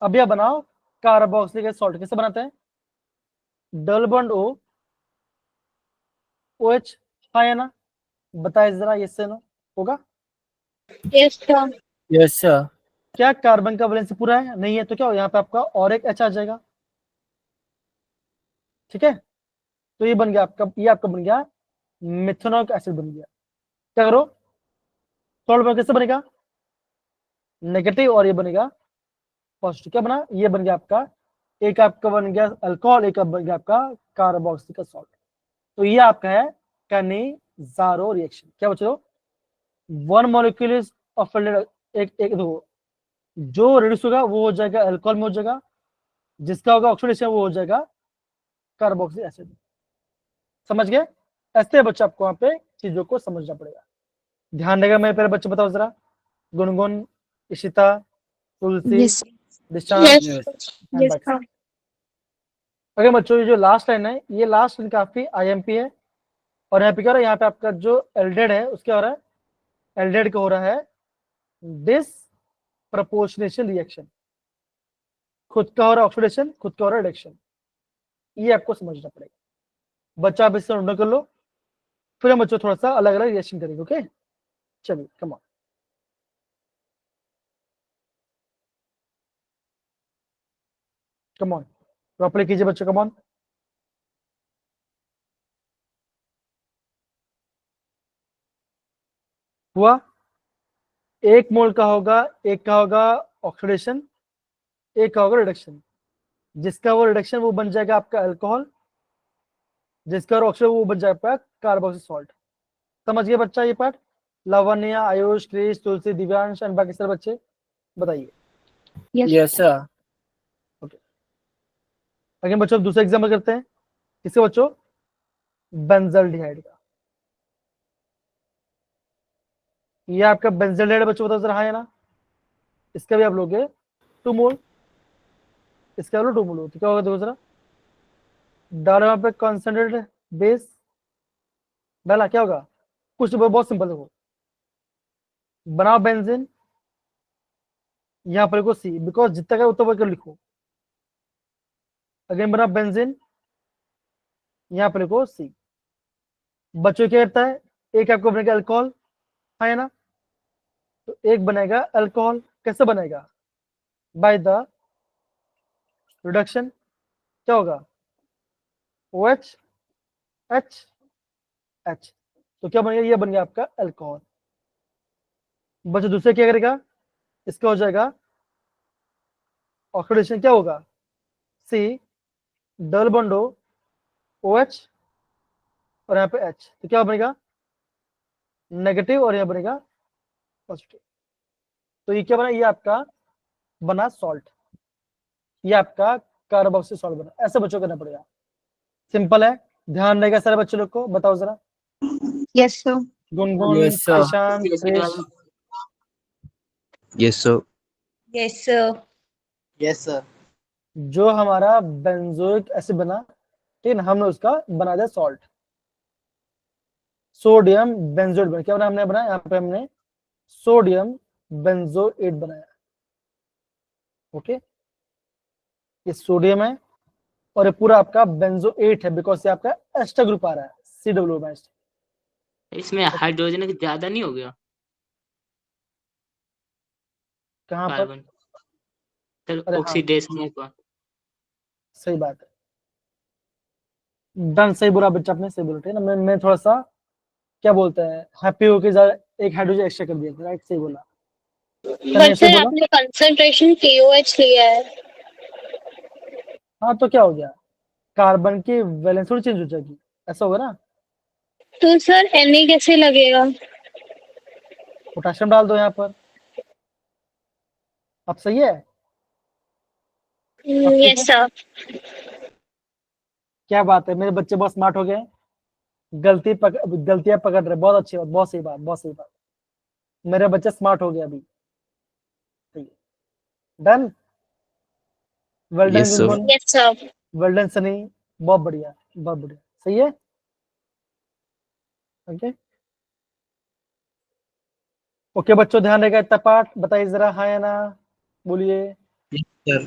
अब यह बनाओ कार्बोक्सिलिक एसिड सॉल्ट। कैसे बनाते हैं? Double bond O, OH। हाँ या ना? बताए जरा, ये से नो होगा?
Yes, sir.
Yes, sir.
क्या कार्बन का वैलेंसी पूरा है? नहीं है, तो क्या हो, यहाँ पे आपका और एक H आ जाएगा। ठीक है, तो ये बन गया आपका, ये आपका बन गया मिथेनॉइक एसिड बन गया। क्या करो? सॉल्ट में कैसे बनेगा? नेगेटिव और ये बनेगा पॉजिटिव। क्या बना? ये बन गया आपका, एक आपका बन गया अल्कोहल, एक बन गया आपका कार्बोक्सिलिक सॉल्ट। तो ये आपका है कैनिजारो रिएक्शन। क्या बच्चों? 1 मॉलिक्यूल ऑफ एक देखो, जो रिड्यूस होगा वो हो जाएगा अल्कोहल में हो जाएगा, जिसका होगा ऑक्सीडेशन वो हो जाएगा कार्बोक्सिलिक एसिड। समझ गए? ऐसे बच्चे आपको वहां पे चीजों को समझना पड़ेगा, ध्यान देगा। मैं पहले बच्चे बताओ जरा, गुनगुन, इशिता, तुलसी,
Yes.
Dishant
Yes.
Yes.
And
Yes,
बाकी।
sir.
अगर बच्चों ये जो लास्ट लाइन है, ये लास्ट लाइन काफी IMP है। और यहाँ पे क्या हो रहा है? यहाँ पे आपका जो एल्डेड है उसका हो रहा है, एल्डेड का हो रहा है डिस प्रपोर्शनेशन रिएक्शन। खुद का हो रहा है ऑक्सीडेशन, खुद का हो रहा है रिडक्शन। ये आपको समझना पड़ेगा। बच्चा आप इससे नोट कर लो, फिर हम बच्चों थोड़ा सा अलग अलग रिएक्शन करेंगे। ओके, चलिए come on. Come on, properly कीजिए बच्चों, कम ऑन। हुआ? 1 मोल का होगा, एक का होगा ऑक्सीडेशन, एक का होगा रिडक्शन। जिसका वो रिडक्शन वो बन जाएगा आपका अल्कोहल, जिसका ऑक्सीडेशन वो बन जाएगा कार्बोक्सिलिक सॉल्ट। समझ गए बच्चा ये पार्ट? लावण्य, आयुष, क्रिश, तुलसी, दिव्यांश एंड बाकी सारे बच्चे बताइए।
Yes.
Yes, sir.
आगे बच्चों दूसरा एग्जाम्पल करते हैं। किसके बच्चों? बेंजल्डिहाइड का। ये आपका बेंजल्डिहाइड बच्चों, बताओ जरा हाँ या ना? इसका भी आप लोगे 2 मोल, इसका लो 2 मोल, तो क्या होगा? देखो जरा, डालो यहाँ पे कॉन्सेंट्रेटेड बेस डाला, क्या होगा? कुछ बहुत सिंपल देखो, बनाओ बेंजीन, यहाँ पर लिखो सी, बिकॉज जितना का उतना कर लिखो। अगेन बनाओ बेंजीन, यहाँ पर लिखो सी। बच्चों क्या करता है, एक आपको बनेगा अल्कोहल, है ना, तो एक बनेगा अल्कोहल। कैसे बनेगा, बाय द रिडक्शन, क्या होगा, OH H H, तो क्या बनेगा, ये बन गया आपका अल्कोहल। बच्चों दूसरे क्या करेगा, इसका हो जाएगा ऑक्सीडेशन, क्या होगा, सी डबल बॉन्ड OH और यहाँ पे H, तो क्या बनेगा, नेगेटिव, और यहाँ बनेगा पॉजिटिव। तो ये क्या बना, ये आपका बना सॉल्ट, ये आपका कार्बोक्सिल सॉल्ट बना। ऐसे बच्चों को करना पड़ेगा, सिंपल है, ध्यान रहेगा सारे बच्चों लोग को। बताओ जरा,
Yes, sir.
Gungun,
Yes, sir.
Ishan, Krrish,
Yes, sir.
Yes, sir.
Yes, sir.
जो हमारा बेंजोइक एसिड बना, ठीक है ना, हमने उसका बना दिया सॉल्ट, सोडियम बेंजोएट बना। क्या बना हमने, बनाया यहाँ पे हमने सोडियम बेंजोएट बनाया। ओके, ये सोडियम है और ये पूरा आपका बेंजोएट है, बिकॉज ये आपका एस्टर ग्रुप आ रहा है, COO।
इसमें हाइड्रोजन ज्यादा नहीं हो गया
कहाँ पर,
कार्बन, तो
अरे हाँ,
ऑक्सीडेशन होगा।
सही बात है, डन, सही बोला बच्चा, आपने सही बोला, ठीक है ना। मैं थोड़ा सा क्या बोलते हैं, हैप्पी होके ज्यादा एक हाइड्रोजन एक्स्ट्रा कर दिया, राइट, सही बोला।
बट सर आपने कंसंट्रेशन KOH लिया है।
हाँ, तो क्या हो गया, कार्बन की वैलेंस थोड़ी चेंज हो जाएगी, ऐसा होगा ना।
तो सर Na कैसे लगेगा?
पोटेशियम डाल दो यहाँ पर, अब सही है। अब ठीक
यस
है,
सर।
क्या बात है, मेरे बच्चे बहुत स्मार्ट हो गए, गलतियां पकड़ रहे, बहुत अच्छी बात, बहुत सही बात, बहुत सही बात, मेरे बच्चे स्मार्ट हो गए अभी। Done, well done
Yes, sir.
Gungun,
yes sir.
Well done Sunny, बहुत बढ़िया, बहुत बढ़िया, सही है। ओके ओके बच्चों, ध्यान रहेगा इतना पार्ट, बताइए जरा, हाँ या ना, बोलिए।
Sir.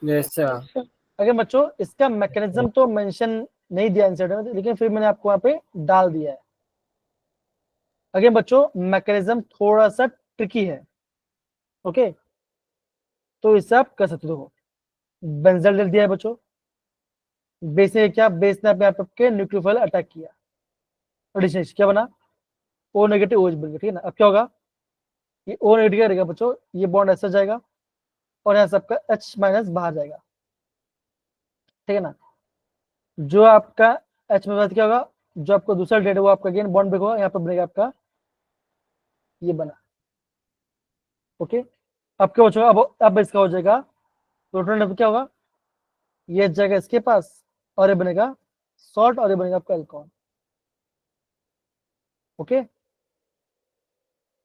Yes, sir.
अगर बच्चों इसका मैकेनिज्म तो मेंशन नहीं दिया आंसर में, लेकिन फिर मैंने आपको वहां पे डाल दिया है। अगर बच्चों मैकेनिज्म थोड़ा सा ट्रिकी है, ओके, तो इससे आप कर सकते हो। बेंजल दे दिया है बच्चों, बेस ने क्या, बेस ने अपने आपके न्यूक्लियोफाइल अटैक किया, एडिशन क्या बना, O नेगेटिव OH बन गया, ठीक है ना। अब क्या होगा, ये O नेगेटिव रहेगा बच्चों, ये बॉन्ड ऐसा जाएगा और यहाँ से आपका H- बाहर जाएगा, ठीक है ना। जो आपका H में क्या होगा, जो आपको दूसरा डेट है वो आपका अगेन बॉन्ड ब्रेक होगा, यहाँ पर बनेगा आपका ये बना। ओके, अब क्या बचेगा, अब इसका हो जाएगा प्रोटॉन नंबर, क्या होगा, ये जाएगा इसके पास और ये बनेगा सॉल्ट और ये बनेगा आपका अल्कोहल। ओके,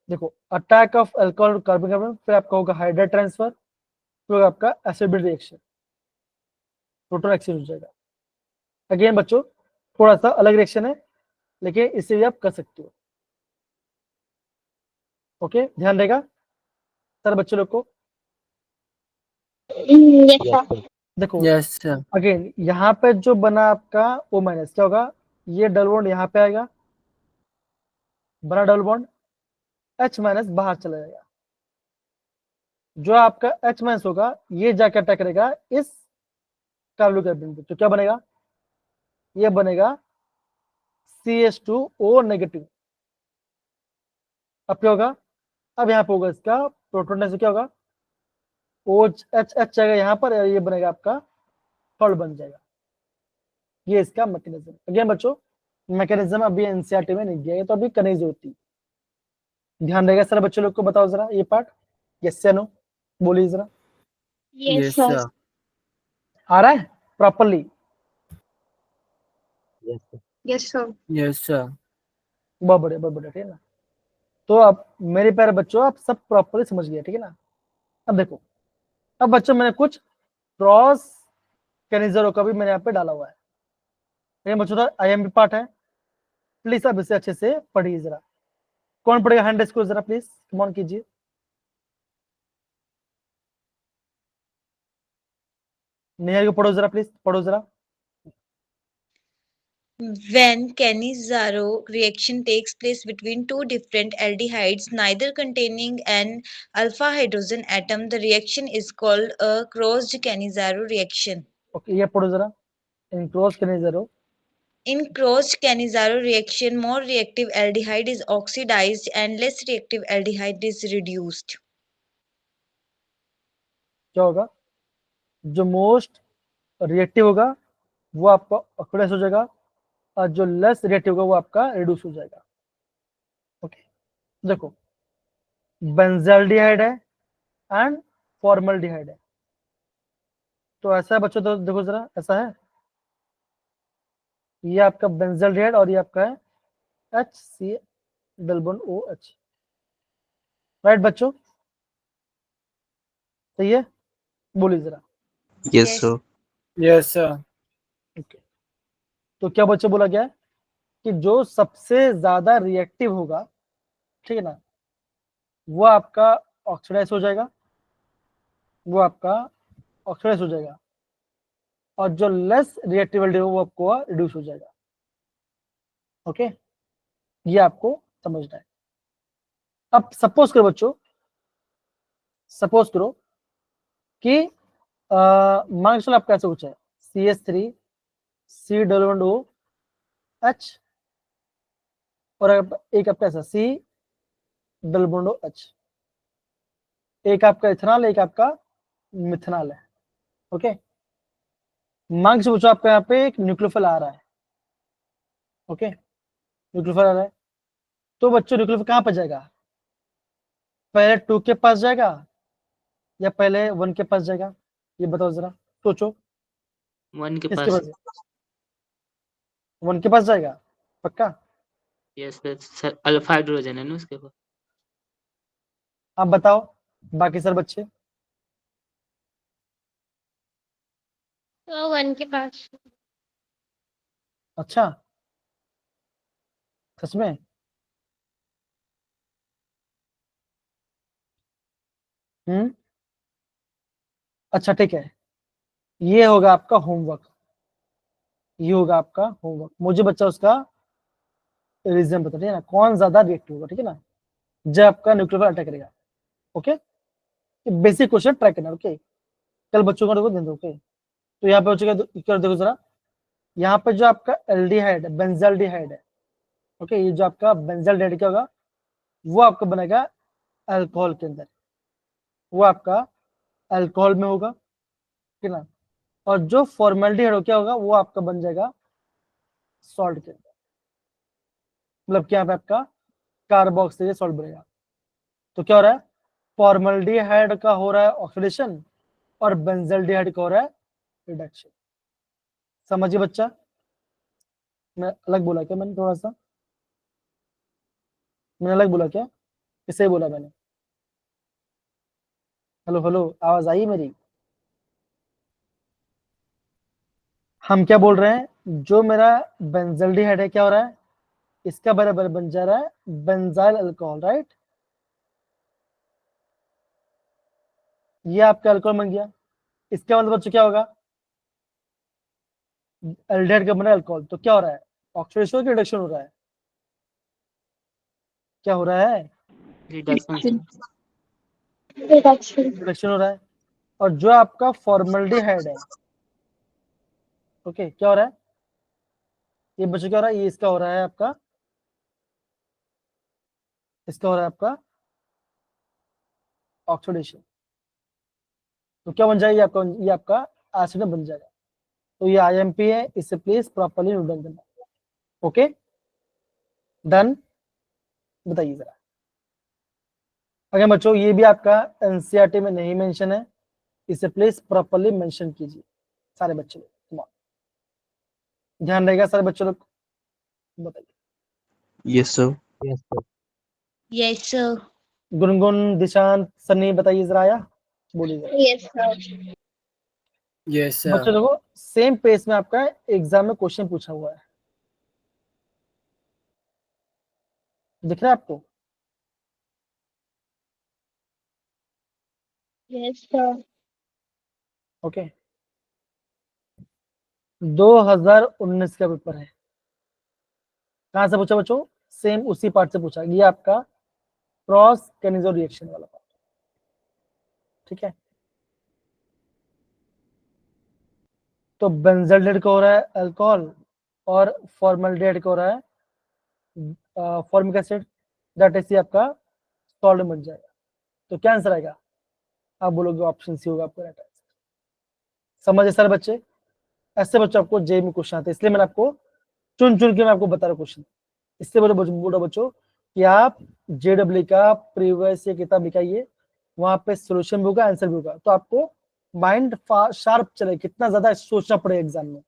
देखो, attack of alcohol carbon carbon, फिर आपका होगा हाइड्रेट ट्रांसफर, फिर होगा आपका एसिड रिएक्शन, प्रोटॉन एक्सचेंज हो जाएगा। अगेन बच्चों थोड़ा सा अलग रिएक्शन है, लेकिन इसे भी आप कर सकते हो। ओके, ध्यान रहेगा सर बच्चों लोग को।
Yes sir.
देखो
Yes, sir.
अगेन यहाँ पे जो बना आपका O- क्या होगा, ये डबल बॉन्ड यहाँ पे आएगा, बना डबल बॉन्ड, H- बाहर चला जाएगा। जो आपका H- होगा ये जाकर अटैक करेगा इस कार्बोकार्बन पे, तो क्या बनेगा, ये बनेगा CH2O नेगेटिव। अब क्या होगा, अब यहाँ पे होगा इसका प्रोटॉन से क्या होगा, OH जाएगा यहाँ पर, ये बनेगा आपका सॉल्ट बन जाएगा। ये इसका मैकेनिज्म। अगेन बच्चों मैकेनिज्म अभी एनसीईआरटी में नहीं दिया है, तो अभी करने की जरूरत थी। ध्यान रहेगा सर बच्चों लोग को, बताओ जरा ये पार्ट, यस या नो, बोलिए जरा,
यस
Yes,
सर।
sir.
आ रहा है properly,
Yes, sir.
Yes, sir.
Yes, sir.
बहुत बढ़िया, बहुत बढ़िया, ठीक है ना। तो अब मेरे प्यारे बच्चों आप सब प्रॉपरली समझ गए, ठीक है ना। अब देखो, अब बच्चों मैंने कुछ क्रॉस कैनिजरों का भी मैंने यहाँ पे डाला हुआ है, लेकिन बच्चों IMP पार्ट है, प्लीज आप इसे अच्छे से पढ़िए जरा। कौन पढ़ेगा? हैंड रेस को जरा प्लीज, कम ऑन कीजिए। नेहा को पढ़ो जरा प्लीज, पढ़ो जरा।
When Cannizzaro reaction takes place between two different aldehydes, neither containing an alpha hydrogen atom, the reaction is called a crossed Cannizzaro reaction.
Okay, ये पढ़ो जरा, इन क्रॉस करने जरूर।
In crossed Cannizzaro reaction, more reactive aldehyde is oxidized and less reactive aldehyde is reduced.
क्या होगा? जो most reactive होगा वो आपका ऑक्सीडाइज हो जाएगा, और जो लेस रिएक्टिव होगा वो आपका रिड्यूस हो जाएगा। ओके, देखो बेंजाल्डिहाइड है एंड फॉर्मल्डिहाइड है, तो ऐसा है बच्चों, तो देखो जरा, ऐसा है, ये आपका बेंजाल्डिहाइड और ये आपका है HCl-OH, राइट बच्चों? सही है, बोलिए जरा।
Yes,
Yes.
sir.
Yes, sir.
Okay, तो क्या बच्चों बोला गया है कि जो सबसे ज्यादा रिएक्टिव होगा, ठीक है ना, वो आपका ऑक्सीडाइज हो जाएगा, वो आपका ऑक्सीडाइज हो जाएगा, और जो लेस रिएक्टिविटी हो वो आपको रिड्यूस हो जाएगा। ओके, ये आपको समझना है। अब सपोज करो बच्चों, सपोज करो कि मान के चलो आपका ऐसा कुछ है, CH3 C=OH और एक आपका ऐसा C=OH, एक आपका इथेनॉल, एक आपका मिथेनॉल है। ओके, मान के सोचो आपका यहाँ पे एक न्यूक्लियोफिल आ रहा है। ओके, न्यूक्लियोफिल आ रहा है, तो बच्चों न्यूक्लियोफिल कहाँ पर जाएगा? पहले 2 के पास जाएगा या पहले 1 के पास जाएगा? ये बताओ जरा, सोचो।
1 के
किसके
पास।
पास? 1 के पास जाएगा पक्का?
यस सर, अल्फा हाइड्रोजन है ना उसके पास।
आप बताओ बाकी सर बच्चे।
1 के पास।
अच्छा, सच में? अच्छा ठीक है, ये होगा आपका होमवर्क, ये होगा आपका होमवर्क। मुझे बच्चा उसका रीजन बता, ठीक है ना, कौन ज्यादा रिएक्टिव होगा, ठीक है ना, जब आपका न्यूक्लियर अटैक करेगा। ओके, बेसिक क्वेश्चन ट्राई करना। ओके, कल बच्चों को देखो दिन दो। ओके, तो यहाँ पे बच्चों का देखो जरा, यहाँ पे जो आपका एल्डिहाइड है, बेंजाल्डिहाइड है। ओके, ये जो आपका बेंजाल्डिहाइड क्या होगा, वो आपका बनेगा अल्कोहल के अंदर, वो आपका अल्कोहल में होगा, ठीक है ना, और जो फॉर्मेल्डिहाइड क्या होगा, वो आपका बन जाएगा सॉल्ट के अंदर, मतलब क्या पे आपका कार्बोक्सिलेज सॉल्ट बनेगा। तो क्या हो रहा है, फॉर्मल्डिहाइड का हो रहा है ऑक्सीडेशन और बेंजाल्डिहाइड का हो रहा है रिडक्शन। समझिए बच्चा, मैं अलग बोला क्या? मैंने थोड़ा सा, मैंने अलग बोला क्या? किसे बोला मैंने? हेलो हेलो, आवाज आई मेरी? हम क्या बोल रहे हैं, जो मेरा बेंजाल्डिहाइड है क्या हो रहा है, इसका बराबर बन जा रहा है बेंजाइल अल्कोहल, राइट? ये आपका अल्कोहल बन गया, इसका मतलब बच्चों क्या होगा, एल्डिहाइड का बना अल्कोहल, तो क्या हो रहा है, ऑक्सीडेशन हो, रिडक्शन हो रहा है? क्या हो रहा है?
रिडक्शन।
रिडक्शन हो रहा है। और जो आपका फॉर्मल्डिहाइड है, ओके, क्या हो रहा है, ये बच्चों क्या हो रहा है, ये इसका हो रहा है आपका, इसका हो रहा है आपका ऑक्सीडेशन, तो क्या बन जाएगा आपका, ये आपका एसिड बन जाएगा। तो ये IMP है, इसे प्लीज प्रॉपर्ली नोट डाउन करना। ओके डन, बताइए जरा। अगर बच्चों ये भी आपका NCERT में नहीं मेंशन है, इसे प्लीज प्रॉपर्ली मेंशन कीजिए सारे बच्चे लोग, ध्यान रहेगा सारे बच्चों लोग, बताइए।
Yes, sir.
Yes, sir.
Gungun, Dishant, Sunny, बताइए जरा, आया? बोलिए जरा।
Yes, sir.
Yes, sir.
बच्चों देखो, सेम पेज में आपका एग्जाम में क्वेश्चन पूछा हुआ है, दिख रहा है आपको?
Yes, sir.
ओके 2019 का पेपर है। कहाँ से पूछा बच्चों? सेम उसी पार्ट से पूछा। ये आपका क्रॉस कैनिजो रिएक्शन वाला पार्ट, ठीक है। तो बेंजल्डेट का हो रहा है अल्कोहल और फॉर्मल्डेहाइड का हो रहा है फॉर्मिक एसिड, दैट इज आपका सॉल्ट बन जाएगा। तो क्या आंसर आएगा? आप बोलोगे ऑप्शन सी होगा आपका राइट आंसर। समझे सारे बच्चे? ऐसे बच्चों आपको जेई में क्वेश्चन आते हैं, इसलिए मैंने आपको चुन चुन के मैं आपको बता रहा हूँ क्वेश्चन। इससे बोलो बच्चों कि आप जेडब्ल्यू का प्रीवियस ये किताब निकालिए, वहां पे सोल्यूशन भी होगा, आंसर भी होगा, तो आपको माइंड शार्प चले, कितना ज्यादा सोचना पड़ेगा एग्जाम में,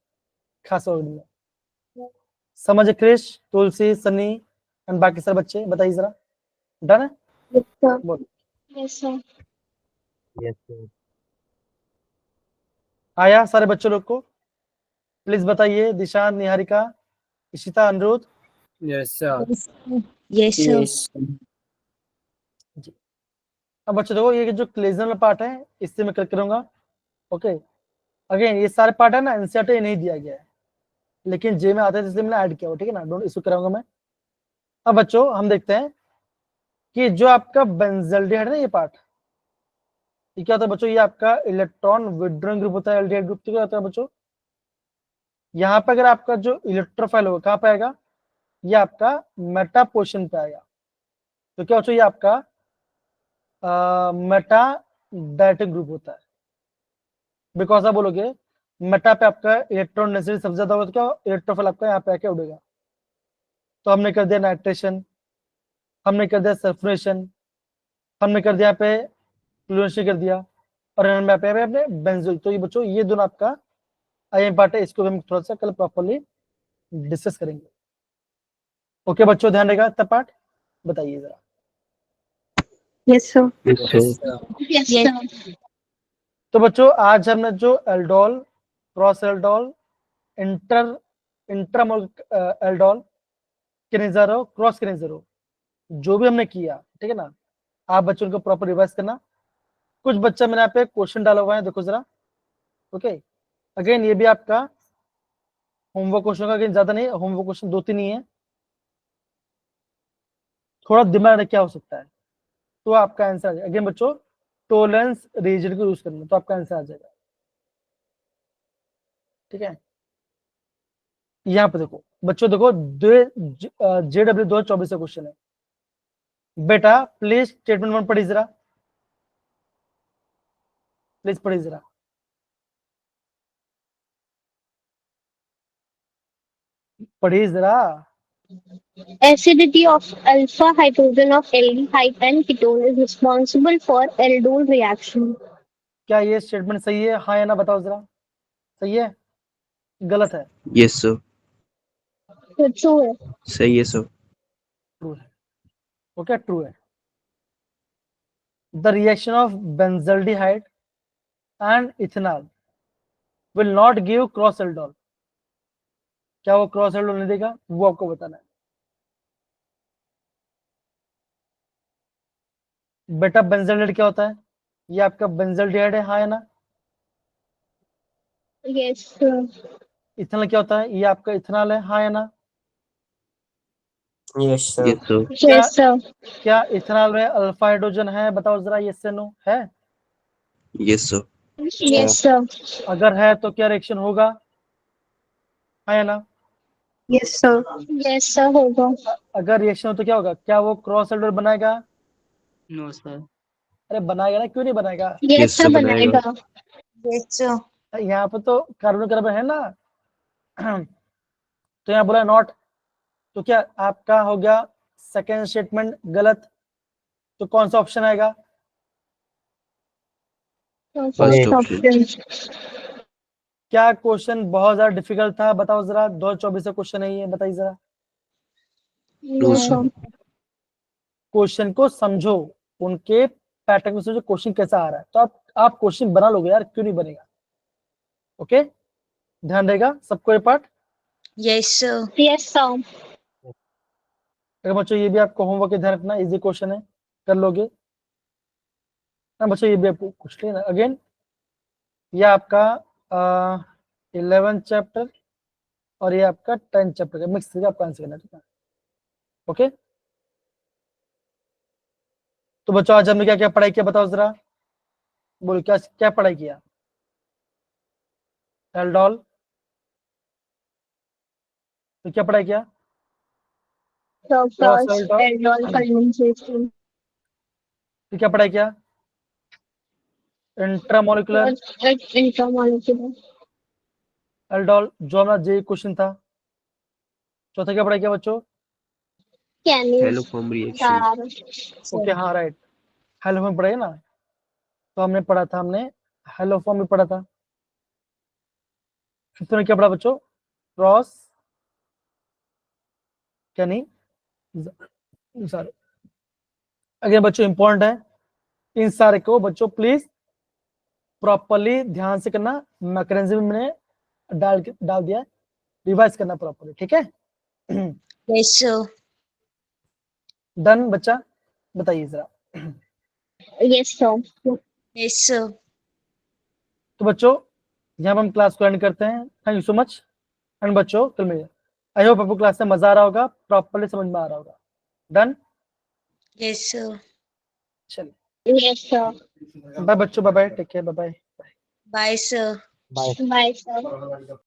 खास वर्ग में। समझे क्रिश, तुलसी, सनी एंड बाकी सारे बच्चे? बताइए जरा। डन है?
Yes, sir.
बोलो।
Yes, sir.
Yes, sir.
आया सारे बच्चों लोग को? प्लीज बताइए। दिशान, Niharika, Ishita, Anirudh.
Yes, sir.
Yes, sir.
जी। अब बच्चों देखो, ये जो क्लेजनल पार्ट है इससे मैं कर करूंगा। ओके, अगेन ये सारे पार्ट है ना, एनसीईआरटी नहीं दिया गया है, लेकिन जे में आते हैं, इसलिए मैंने ऐड किया हुआ, ठीक है ना। डोंट इशू कराऊंगा मैं। अब बच्चों हम देखते हैं कि जो आपका बेंजल्डिहाइड है ना, ये पार्ट, ये क्या होता है बच्चों? ये आपका इलेक्ट्रॉन विड्रॉइंग ग्रुप होता है, एल्डिहाइड ग्रुप। तो क्या होता है बच्चों? यहाँ पे अगर आपका जो इलेक्ट्रोफाइल होगा कहाँ पे आएगा? ये आपका मेटा पोजिशन पे आएगा। तो क्या बच्चों? ये आपका मेटा डायटिक ग्रुप होता है। बिकॉज आप बोलोगे मेटा पे आपका इलेक्ट्रॉन डेंसिटी सबसे ज्यादा होगा, तो क्या इलेक्ट्रोफाइल आपका यहाँ पे आके उड़ेगा। तो हमने कर दिया नाइट्रेशन, हमने कर दिया सल्फोनेशन, हमने कर दिया यहाँ पे क्लोरीनेशन कर दिया, और हमने पे अपने बेंजोइक। तो ये बच्चों ये दोनों आपका आईएम पार्ट है, इसको हम थोड़ा सा कल प्रॉपर्ली डिस्कस करेंगे। ओके बच्चों, ध्यान रहेगा तब पार्ट। बताइए जरा।
Yes, sir.
Yes, sir.
Yes, sir.
Yes,
Yes.
sir.
तो बच्चों आज हमने जो एल्डोल, क्रॉस एल्डोल, इंट्रामोल एल्डोल, किनेजारो, क्रॉस किनेजारो, जो भी हमने किया, ठीक है ना, आप बच्चों को प्रॉपर रिवाइज करना। कुछ बच्चा मैंने यहाँ पे क्वेश्चन डाला हुआ है, देखो जरा। ओके, अगेन ये भी आपका होमवर्क क्वेश्चन का, ज्यादा नहीं, होमवर्क क्वेश्चन 2-3 ही है। थोड़ा दिमाग में क्या हो सकता है तो आपका आंसर आ जाएगा। अगेन बच्चों टोलेंस रीजन को यूज करना, तो आपका आंसर आ जाएगा, ठीक है। यहाँ पे देखो बच्चों, देखो जेडब्ल्यू 2024 का क्वेश्चन है बेटा। प्लीज स्टेटमेंट 1 पढ़िए जरा, प्लीज पढ़िए जरा। पढ़िए जरा।
Acidity of alpha hydrogen of aldehyde and ketone is responsible for aldol reaction.
क्या ये स्टेटमेंट सही है? हाँ या ना बताओ जरा। सही है, गलत है?
Yes, sir.
So true है.
सही है, sir.
ट्रू है। ओके, ट्रू है। The reaction of benzaldehyde and ethanol will not give cross aldol. क्या वो क्रॉस एल्डोल नहीं देगा? वो आपको बताना है बेटा। बेंजल्डिहाइड क्या होता है? ये आपका बेंजल्डिहाइड है, हाँ या ना?
Yes, sir.
इथेनॉल क्या होता है? ये आपका इथेनॉल है, हाँ या ना?
Yes, sir.
Yes, sir.
Yes, sir.
क्या इथेनॉल में अल्फा हाइड्रोजन है? बताओ जरा, यस से नो है?
Yes, sir.
Yes, sir.
अगर है तो क्या रिएक्शन होगा? हाँ या ना?
Yes, sir.
Yes, sir होगा.
अगर रिएक्शन हो तो क्या होगा? क्या वो क्रॉस एल्डोल बनाएगा?
No sir.
अरे बनाएगा ना, क्यों नहीं बनाएगा?
Yes,
Yes,
sir
sir, बनाएगा।
बनाएगा.
Yes, sir.
यहाँ पे तो कार्बन कार्बन है ना। तो यहाँ बोला नॉट, तो क्या आपका हो गया सेकेंड स्टेटमेंट गलत। तो कौन सा ऑप्शन आएगा?
First
First
option.
option.
क्या क्वेश्चन बहुत ज्यादा डिफिकल्ट था? बताओ जरा। 2024 का क्वेश्चन है ये, बताइए जरा।
No, sir.
क्वेश्चन को समझो, उनके पैटर्न में समझो क्वेश्चन कैसा आ रहा है, तो आप क्वेश्चन बना लोगे यार, क्यों नहीं बनेगा? ओके, ध्यान रहेगा सबको ये part.
Yes, sir.
Yes, sir.
अगर बच्चों ये भी आपको होमवर्क ध्यान रखना, इजी क्वेश्चन है, कर लोगे। हाँ बच्चों, ये भी आपको कुछ लेना अगेन, ये आपका 11th चैप्टर और ये आपका 10th चैप्टर का मिक्स करके आपका आंसर करना, ठीक है। ओके, तो बच्चों आज हमने क्या क्या पढ़ाई किया बताओ जरा, बोलो क्या क्या पढ़ाई किया। एल्डोल, तो क्या पढ़ाई किया।
Cross
Aldol,
aldol condensation.
तो क्या पढ़ाई किया। Intramolecular
Intramolecular.
एल्डोल, जो हमारा जे क्वेश्चन था। चौथा क्या पढ़ाई किया बच्चों।
Haloform reaction.
Canis.
ओके हाँ राइट, हेलोफॉर्म पढ़ाई ना, तो हमने पढ़ा था, हमने हेलोफॉर्म भी पढ़ा था। फिफ्थ में क्या पढ़ा बच्चों, क्रॉस कैनी सारे। अगेन बच्चों इंपॉर्टेंट है, इन सारे को बच्चों प्लीज प्रॉपरली ध्यान से करना, मैकेनिज्म में डाल दिया, रिवाइज करना प्रॉपरली, ठीक है।
Yes, sir.
डन बच्चा, बताइए जरा।
Yes, sir.
Yes, sir.
तो बच्चों यहाँ पर हम क्लास को एंड करते हैं, thank you so much. And बच्चों कल मिलेंगे, आई होप आपको क्लास में मजा आ रहा होगा, प्रॉपरली समझ में आ रहा होगा। Done,
Yes, sir.
चलिए
Yes, sir.
बाय बच्चों, bye bye, take care, bye bye.
Bye, sir.
Bye, sir.